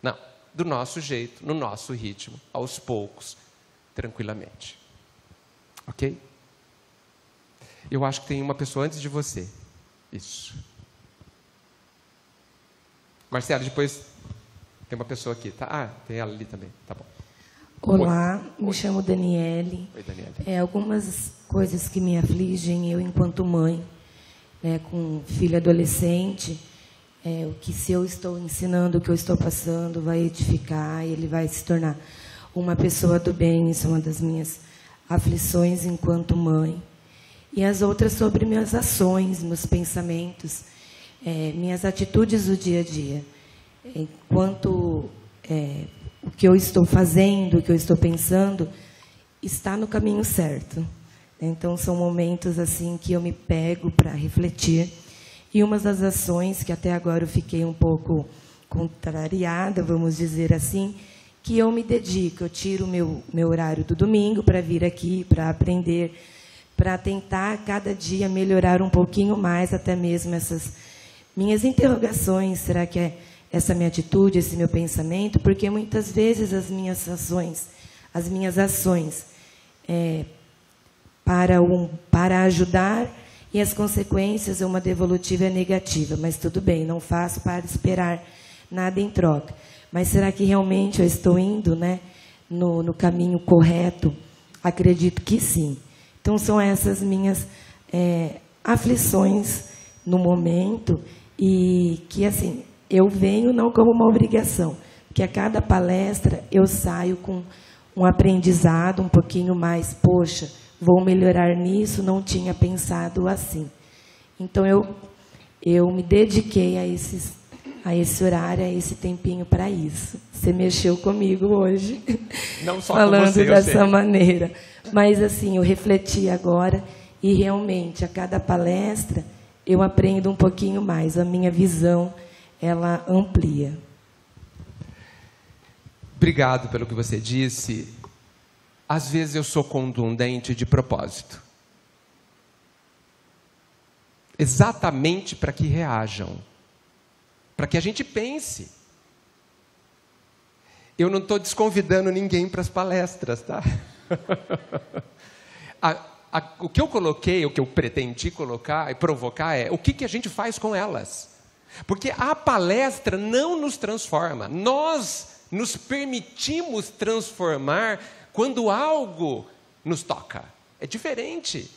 Não, do nosso jeito, no nosso ritmo, aos poucos, tranquilamente. Ok? Eu acho que tem uma pessoa antes de você. Isso. Marcelo, depois tem uma pessoa aqui, tá? Ah, tem ela ali também, tá bom. Olá, me chamo Daniele. Oi, Daniele. Algumas coisas que me afligem, eu enquanto mãe, com filho adolescente, o que se eu estou ensinando, o que eu estou passando, vai edificar, ele vai se tornar uma pessoa do bem. Isso é uma das minhas aflições enquanto mãe. E as outras sobre minhas ações, meus pensamentos, minhas atitudes do dia a dia. Enquanto o que eu estou fazendo, o que eu estou pensando, está no caminho certo. Então, são momentos assim que eu me pego para refletir. E uma das ações que até agora eu fiquei um pouco contrariada, vamos dizer assim, que eu me dedico, eu tiro o meu horário do domingo para vir aqui, para aprender, para tentar cada dia melhorar um pouquinho mais, até mesmo essas minhas interrogações. Será que é essa minha atitude, esse meu pensamento? Porque muitas vezes as minhas ações para ajudar, e as consequências, uma devolutiva é negativa. Mas tudo bem, não faço para esperar nada em troca. Mas será que realmente eu estou indo, no caminho correto? Acredito que sim. Então, são essas minhas aflições no momento, e que, assim, eu venho não como uma obrigação, porque a cada palestra eu saio com um aprendizado um pouquinho mais, poxa, vou melhorar nisso, não tinha pensado assim. Então, eu me dediquei a esse horário, a esse tempinho para isso. Você mexeu comigo hoje, não só falando com você, dessa maneira. Mas, assim, eu refleti agora e, realmente, a cada palestra, eu aprendo um pouquinho mais. A minha visão, ela amplia. Obrigado pelo que você disse. Às vezes eu sou contundente de propósito. Exatamente para que reajam. Para que a gente pense. Eu não estou desconvidando ninguém para as palestras, tá? O que eu coloquei, o que eu pretendi colocar e provocar é o que a gente faz com elas. Porque a palestra não nos transforma. Nós nos permitimos transformar quando algo nos toca. É diferente.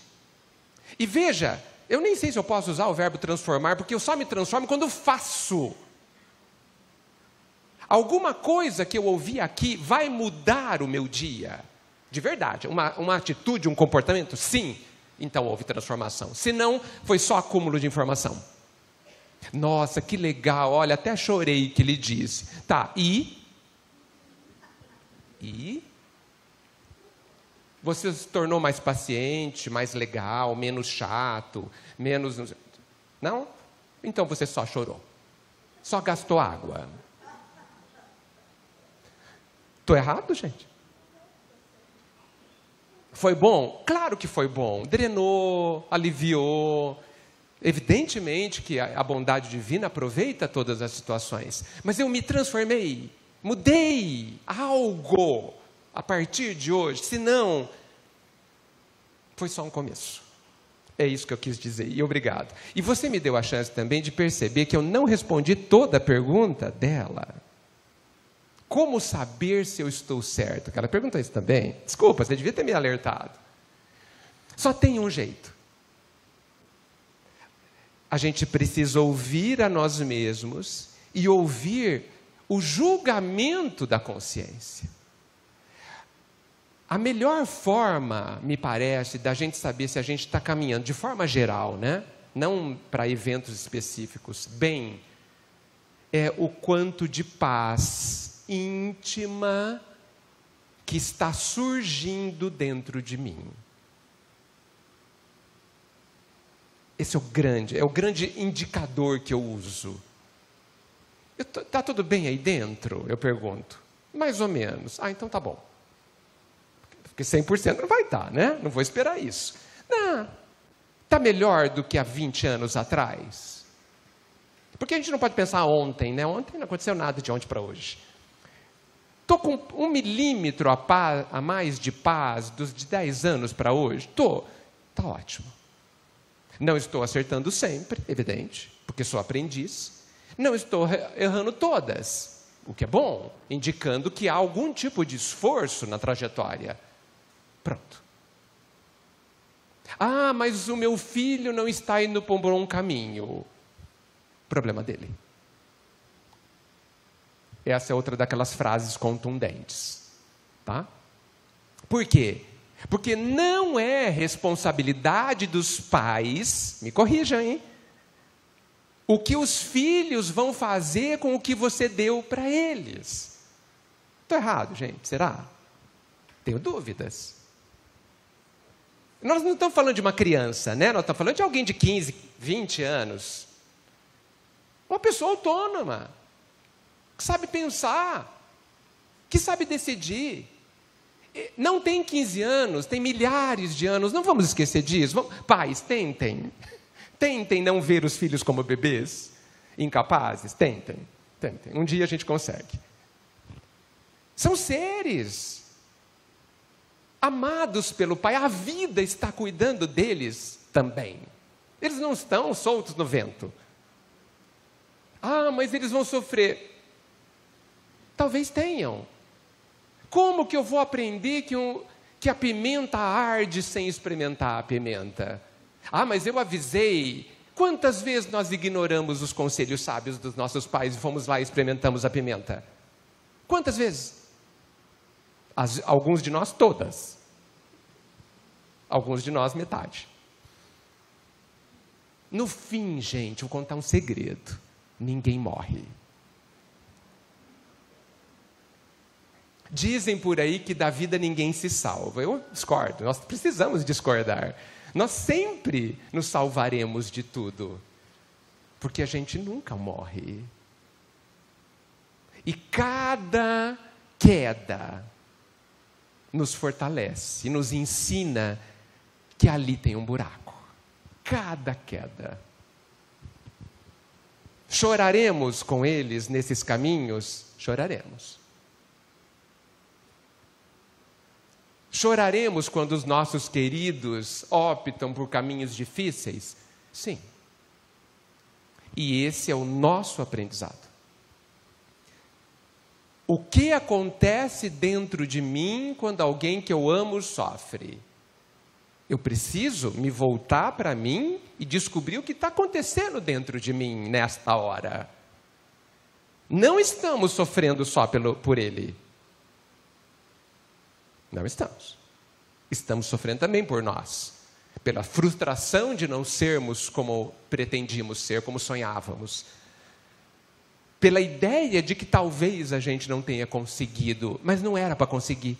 E veja, eu nem sei se eu posso usar o verbo transformar, porque eu só me transformo quando faço. Alguma coisa que eu ouvi aqui vai mudar o meu dia. De verdade. Uma atitude, um comportamento? Sim. Então houve transformação. Se não, foi só acúmulo de informação. Nossa, que legal. Olha, até chorei que ele disse. Tá, e? Você se tornou mais paciente, mais legal, menos chato, menos... Não? Então você só chorou. Só gastou água. Estou errado, gente? Foi bom? Claro que foi bom. Drenou, aliviou. Evidentemente que a bondade divina aproveita todas as situações. Mas eu me transformei, mudei algo a partir de hoje. Senão, foi só um começo. É isso que eu quis dizer. E obrigado. E você me deu a chance também de perceber que eu não respondi toda a pergunta dela. Como saber se eu estou certo? Ela perguntou isso também. Desculpa, você devia ter me alertado. Só tem um jeito. A gente precisa ouvir a nós mesmos e ouvir o julgamento da consciência. A melhor forma, me parece, da gente saber se a gente está caminhando, de forma geral, né? Não para eventos específicos, bem, é o quanto de paz íntima que está surgindo dentro de mim. Esse é o grande indicador que eu uso. Está tudo bem aí dentro? Eu pergunto. Mais ou menos. Ah, então tá bom. Porque 100% não vai estar, né? Não vou esperar isso. Não. Está melhor do que há 20 anos atrás? Porque a gente não pode pensar ontem, né? Ontem não aconteceu nada de ontem para hoje. Estou com 1 milímetro a mais de paz de 10 anos para hoje? Estou. Está ótimo. Não estou acertando sempre, evidente, porque sou aprendiz. Não estou errando todas, o que é bom, indicando que há algum tipo de esforço na trajetória. Pronto. Ah, mas o meu filho não está indo por um bom caminho. Problema dele. Essa é outra daquelas frases contundentes. Tá? Por quê? Porque não é responsabilidade dos pais, me corrijam, hein? O que os filhos vão fazer com o que você deu para eles. Estou errado, gente? Será? Tenho dúvidas. Nós não estamos falando de uma criança, né? Nós estamos falando de alguém de 15, 20 anos. Uma pessoa autônoma. Que sabe pensar, que sabe decidir. Não tem 15 anos, tem milhares de anos, não vamos esquecer disso. Pais, tentem não ver os filhos como bebês, incapazes, tentem. Um dia a gente consegue. São seres amados pelo Pai, a vida está cuidando deles também. Eles não estão soltos no vento. Ah, mas eles vão sofrer. Talvez tenham. Como que eu vou aprender que a pimenta arde sem experimentar a pimenta? Ah, mas eu avisei. Quantas vezes nós ignoramos os conselhos sábios dos nossos pais e fomos lá e experimentamos a pimenta? Quantas vezes? Alguns de nós, todas. Alguns de nós, metade. No fim, gente, vou contar um segredo. Ninguém morre. Dizem por aí que da vida ninguém se salva. Eu discordo, nós precisamos discordar. Nós sempre nos salvaremos de tudo. Porque a gente nunca morre. E cada queda nos fortalece e nos ensina que ali tem um buraco. Cada queda. Choraremos com eles nesses caminhos? Choraremos. Choraremos quando os nossos queridos optam por caminhos difíceis? Sim. E esse é o nosso aprendizado. O que acontece dentro de mim quando alguém que eu amo sofre? Eu preciso me voltar para mim e descobrir o que está acontecendo dentro de mim nesta hora. Não estamos sofrendo só por ele. Não estamos. Estamos sofrendo também por nós. Pela frustração de não sermos como pretendíamos ser, como sonhávamos. Pela ideia de que talvez a gente não tenha conseguido, mas não era para conseguir.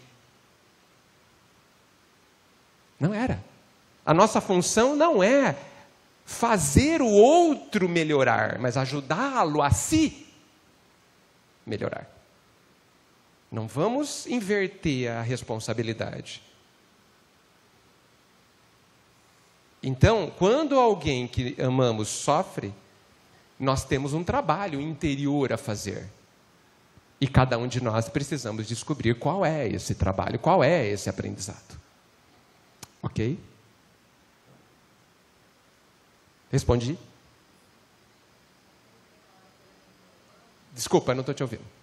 Não era. A nossa função não é fazer o outro melhorar, mas ajudá-lo a si melhorar. Não vamos inverter a responsabilidade. Então, quando alguém que amamos sofre, nós temos um trabalho interior a fazer. E cada um de nós precisamos descobrir qual é esse trabalho, qual é esse aprendizado. Ok? Respondi? Desculpa, não estou te ouvindo.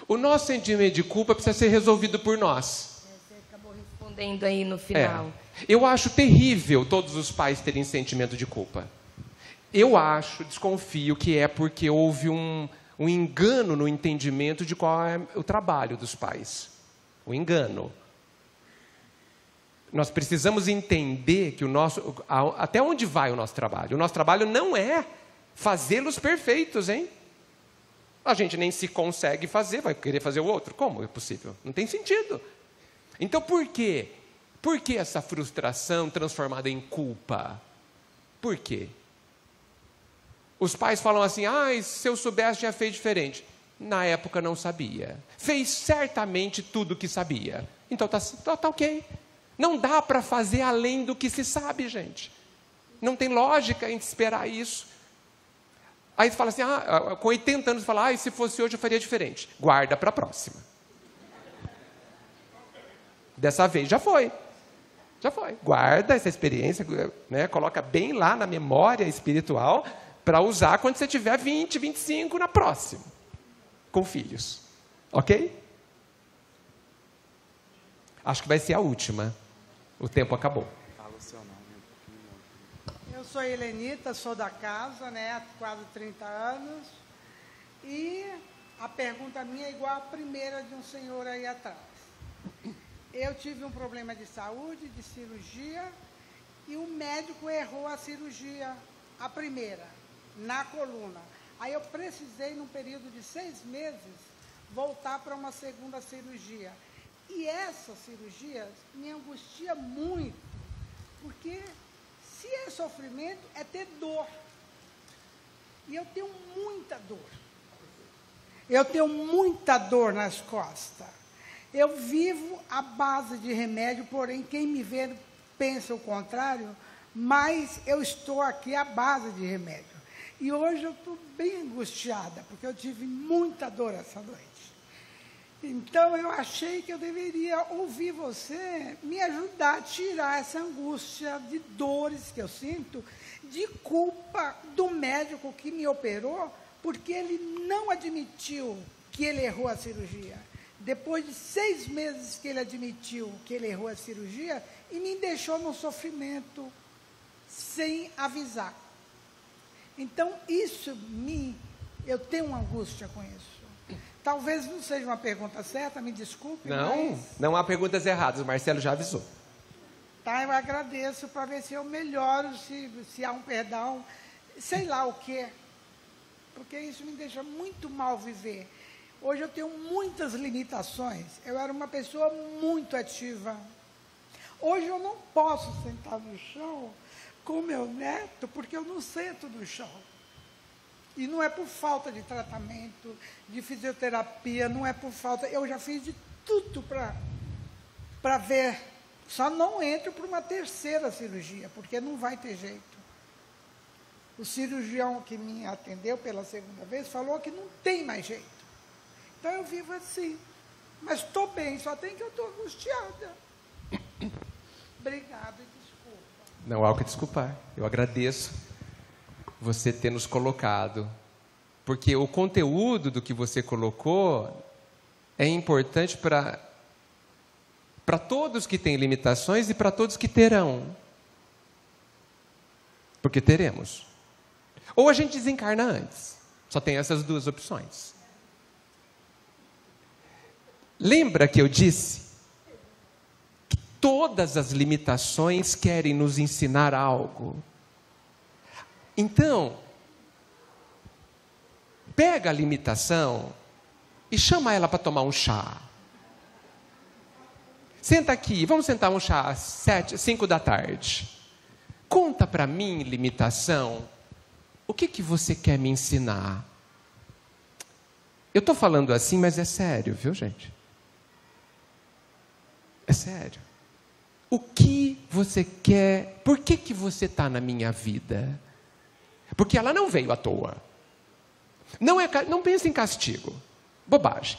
O nosso sentimento de culpa precisa ser resolvido por nós. Você acabou respondendo aí no final. Eu acho terrível todos os pais terem sentimento de culpa. Eu desconfio que é porque houve um engano no entendimento de qual é o trabalho dos pais. O engano. Nós precisamos entender que até onde vai o nosso trabalho. O nosso trabalho não é fazê-los perfeitos, hein? A gente nem se consegue fazer, vai querer fazer o outro. Como é possível? Não tem sentido. Então, por quê? Por que essa frustração transformada em culpa? Por quê? Os pais falam assim, se eu soubesse, tinha feito diferente. Na época não sabia. Fez certamente tudo o que sabia. Então tá ok. Não dá para fazer além do que se sabe, gente. Não tem lógica em esperar isso. Aí você fala assim, com 80 anos, fala, se fosse hoje eu faria diferente. Guarda para a próxima. Dessa vez já foi. Já foi. Guarda essa experiência, né, coloca bem lá na memória espiritual, para usar quando você tiver 20, 25 na próxima. Com filhos. Ok? Acho que vai ser a última. O tempo acabou. Eu sou Helenita, sou da casa, né, há quase 30 anos. E a pergunta minha é igual à primeira de um senhor aí atrás. Eu tive um problema de saúde, de cirurgia, e o médico errou a cirurgia, a primeira, na coluna. Aí eu precisei, num período de 6 meses, voltar para uma segunda cirurgia. E essa cirurgia me angustia muito, porque se é sofrimento, é ter dor. E eu tenho muita dor. Eu tenho muita dor nas costas. Eu vivo à base de remédio, porém, quem me vê pensa o contrário, mas eu estou aqui à base de remédio. E hoje eu estou bem angustiada, porque eu tive muita dor essa noite. Então, eu achei que eu deveria ouvir você me ajudar a tirar essa angústia de dores que eu sinto, de culpa do médico que me operou, porque ele não admitiu que ele errou a cirurgia. Depois de 6 meses que ele admitiu que ele errou a cirurgia, e me deixou no sofrimento, sem avisar. Então, eu tenho uma angústia com isso. Talvez não seja uma pergunta certa, me desculpe. Não há perguntas erradas, o Marcelo já avisou. Tá, eu agradeço para ver se eu melhoro, se há um perdão, sei lá o quê. Porque isso me deixa muito mal viver. Hoje eu tenho muitas limitações. Eu era uma pessoa muito ativa. Hoje eu não posso sentar no chão com meu neto, porque eu não sento no chão. E não é por falta de tratamento, de fisioterapia, não é por falta... Eu já fiz de tudo para ver. Só não entro para uma terceira cirurgia, porque não vai ter jeito. O cirurgião que me atendeu pela segunda vez falou que não tem mais jeito. Então eu vivo assim. Mas estou bem, só tem que eu estou angustiada. Obrigado e desculpa. Não há o que desculpar. Eu agradeço você ter nos colocado. Porque o conteúdo do que você colocou é importante para todos que têm limitações e para todos que terão. Porque teremos. Ou a gente desencarna antes. Só tem essas duas opções. Lembra que eu disse que todas as limitações querem nos ensinar algo? Então, pega a limitação e chama ela para tomar um chá. Senta aqui, vamos sentar um chá às 5 da tarde. Conta para mim, limitação, o que você quer me ensinar? Eu estou falando assim, mas é sério, viu, gente? É sério. O que você quer? Por que você está na minha vida? Porque ela não veio à toa. Não pense em castigo. Bobagem.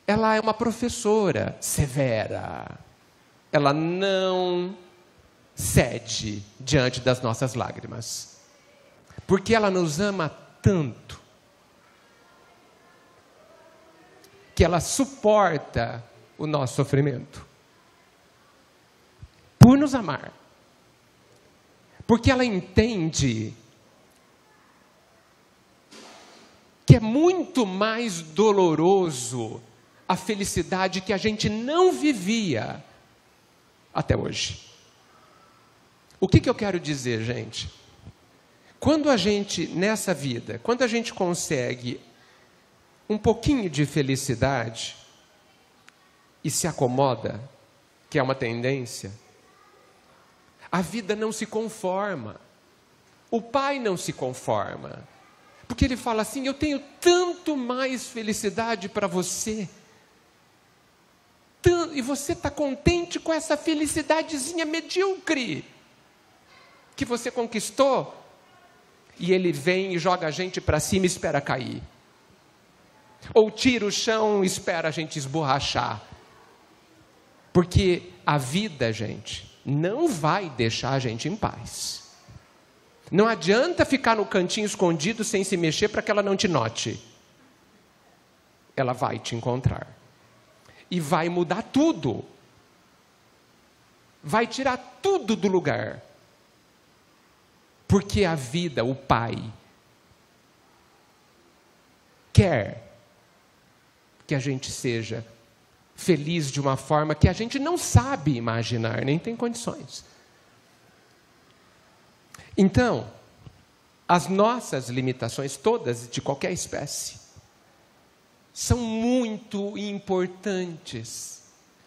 Ela é uma professora severa. Ela não cede diante das nossas lágrimas. Porque ela nos ama tanto que ela suporta o nosso sofrimento. Por nos amar. Porque ela entende que é muito mais doloroso a felicidade que a gente não vivia até hoje. O que eu quero dizer, gente? Quando a gente, nessa vida, quando a gente consegue um pouquinho de felicidade e se acomoda, que é uma tendência, a vida não se conforma. O pai não se conforma. Porque ele fala assim, eu tenho tanto mais felicidade para você. E você está contente com essa felicidadezinha medíocre que você conquistou? E ele vem e joga a gente para cima e espera cair. Ou tira o chão e espera a gente esborrachar. Porque a vida, gente, não vai deixar a gente em paz. Não adianta ficar no cantinho escondido sem se mexer para que ela não te note. Ela vai te encontrar. E vai mudar tudo. Vai tirar tudo do lugar. Porque a vida, o Pai, quer que a gente seja feliz de uma forma que a gente não sabe imaginar, nem tem condições. Então, as nossas limitações, todas, de qualquer espécie, são muito importantes,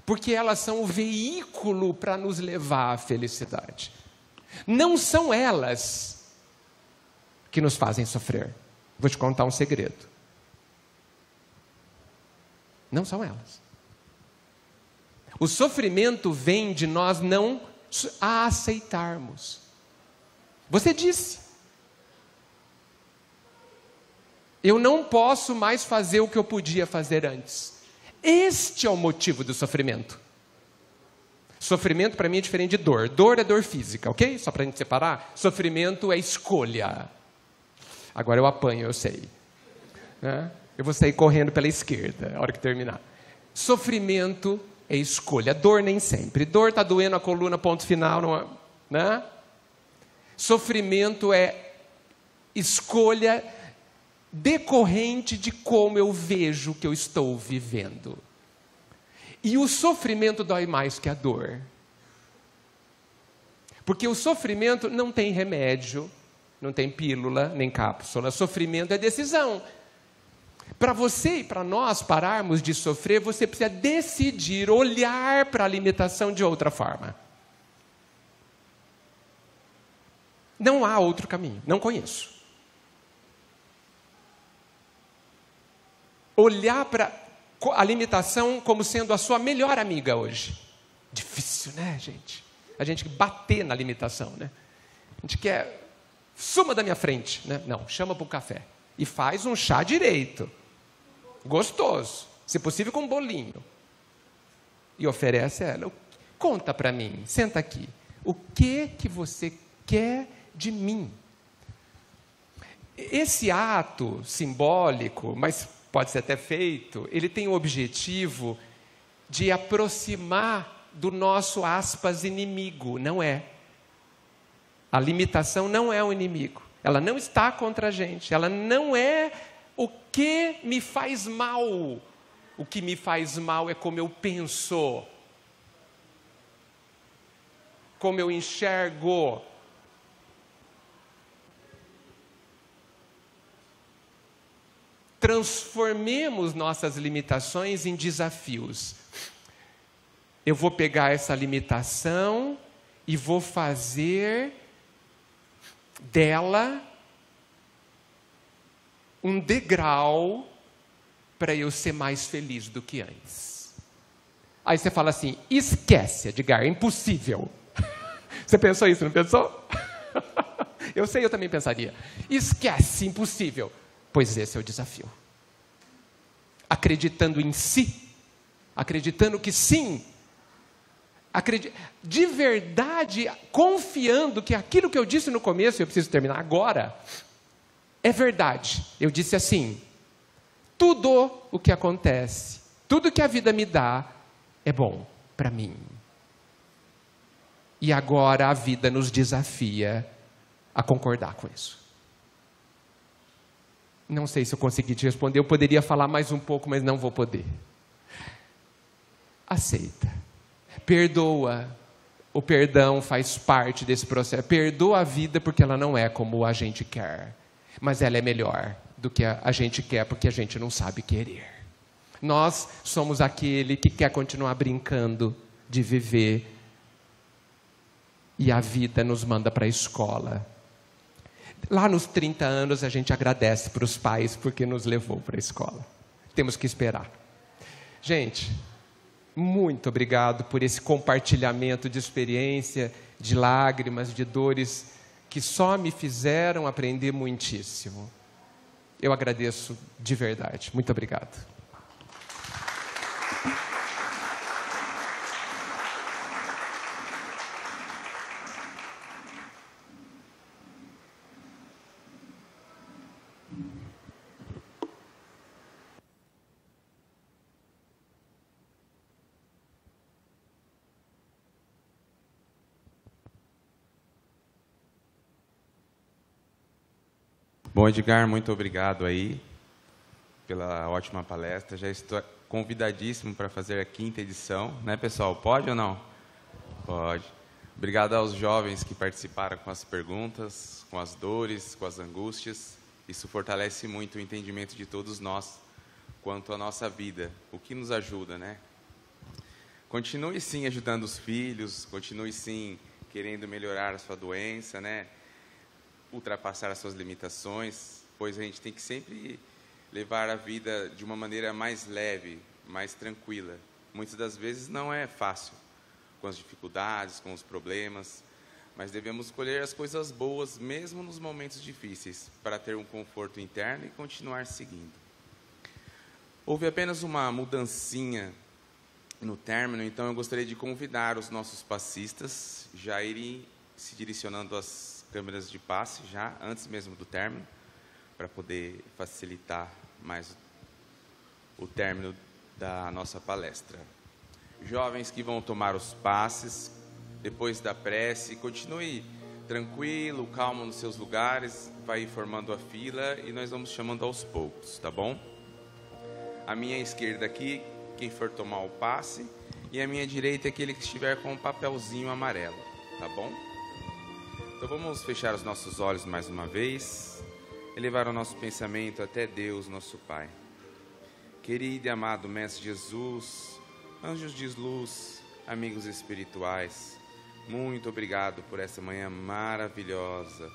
porque elas são o veículo para nos levar à felicidade. Não são elas que nos fazem sofrer. Vou te contar um segredo. Não são elas. O sofrimento vem de nós não a aceitarmos. Você disse, eu não posso mais fazer o que eu podia fazer antes. Este é o motivo do sofrimento. Sofrimento para mim é diferente de dor. Dor é dor física, ok? Só para a gente separar. Sofrimento é escolha. Agora eu apanho, eu sei. Né? Eu vou sair correndo pela esquerda, na hora que terminar. Sofrimento é escolha. Dor nem sempre. Dor está doendo a coluna, ponto final. Não, né? Sofrimento é escolha decorrente de como eu vejo que eu estou vivendo. E o sofrimento dói mais que a dor. Porque o sofrimento não tem remédio, não tem pílula, nem cápsula. Sofrimento é decisão. Para você e para nós pararmos de sofrer, você precisa decidir olhar para a limitação de outra forma. Não há outro caminho, não conheço. Olhar para a limitação como sendo a sua melhor amiga hoje. Difícil, né, gente? A gente bater na limitação, né? A gente quer suma da minha frente, né? Não, chama para o café. E faz um chá direito, gostoso, se possível com um bolinho. E oferece a ela. Conta para mim, senta aqui. O que você quer de mim? Esse ato simbólico, mas pode ser até feito, ele tem o objetivo de aproximar do nosso, aspas, inimigo. Não é. A limitação não é o inimigo. Ela não está contra a gente. Ela não é o que me faz mal. O que me faz mal é como eu penso, como eu enxergo. Transformemos nossas limitações em desafios. Eu vou pegar essa limitação e vou fazer dela um degrau para eu ser mais feliz do que antes. Aí você fala assim, esquece, Edgar, é impossível. Você pensou isso, não pensou? Eu sei, eu também pensaria. Esquece, impossível. Pois esse é o desafio. Acreditando em si, acreditando que sim, de verdade, confiando que aquilo que eu disse no começo, eu preciso terminar agora, é verdade. Eu disse assim, tudo o que acontece, tudo que a vida me dá, é bom para mim. E agora a vida nos desafia a concordar com isso. Não sei se eu consegui te responder, eu poderia falar mais um pouco, mas não vou poder. Aceita. Perdoa. O perdão faz parte desse processo. Perdoa a vida porque ela não é como a gente quer. Mas ela é melhor do que a gente quer porque a gente não sabe querer. Nós somos aquele que quer continuar brincando de viver. E a vida nos manda para a escola. Lá nos 30 anos a gente agradece para os pais porque nos levou para a escola. Temos que esperar. Gente, muito obrigado por esse compartilhamento de experiência, de lágrimas, de dores, que só me fizeram aprender muitíssimo. Eu agradeço de verdade. Muito obrigado. Bom, Edgar, muito obrigado aí pela ótima palestra. Já estou convidadíssimo para fazer a 5ª edição, né, pessoal? Pode ou não? Pode. Obrigado aos jovens que participaram com as perguntas, com as dores, com as angústias. Isso fortalece muito o entendimento de todos nós quanto à nossa vida, o que nos ajuda, né? Continue sim ajudando os filhos, continue sim querendo melhorar a sua doença, né? Ultrapassar as suas limitações, pois a gente tem que sempre levar a vida de uma maneira mais leve, mais tranquila. Muitas das vezes não é fácil, com as dificuldades, com os problemas, mas devemos escolher as coisas boas, mesmo nos momentos difíceis, para ter um conforto interno e continuar seguindo. Houve apenas uma mudancinha no término, então eu gostaria de convidar os nossos passistas já a irem se direcionando às câmeras de passe, já antes mesmo do término, para poder facilitar mais o término da nossa palestra. Jovens que vão tomar os passes, depois da prece, continue tranquilo, calmo nos seus lugares, vai formando a fila e nós vamos chamando aos poucos, tá bom? À minha esquerda aqui, quem for tomar o passe, e à minha direita aquele que estiver com um papelzinho amarelo, tá bom? Então vamos fechar os nossos olhos mais uma vez, elevar o nosso pensamento até Deus, nosso Pai. Querido e amado Mestre Jesus, anjos de luz, amigos espirituais, muito obrigado por essa manhã maravilhosa.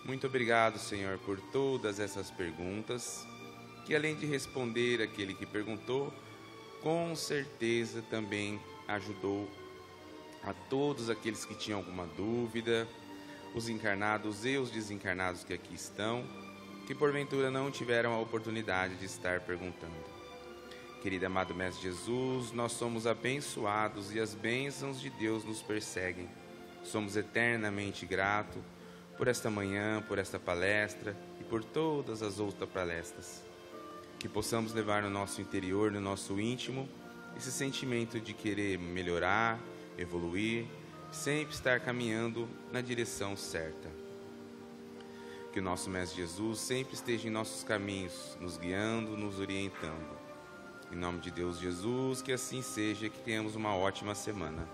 Muito obrigado, Senhor, por todas essas perguntas, que além de responder aquele que perguntou, com certeza também ajudou a todos aqueles que tinham alguma dúvida, os encarnados e os desencarnados que aqui estão, que porventura não tiveram a oportunidade de estar perguntando. Querido amado Mestre Jesus, nós somos abençoados e as bênçãos de Deus nos perseguem. Somos eternamente gratos por esta manhã, por esta palestra e por todas as outras palestras. Que possamos levar no nosso interior, no nosso íntimo, esse sentimento de querer melhorar, evoluir, sempre estar caminhando na direção certa. Que o nosso Mestre Jesus sempre esteja em nossos caminhos, nos guiando, nos orientando. Em nome de Deus Jesus, que assim seja, que tenhamos uma ótima semana.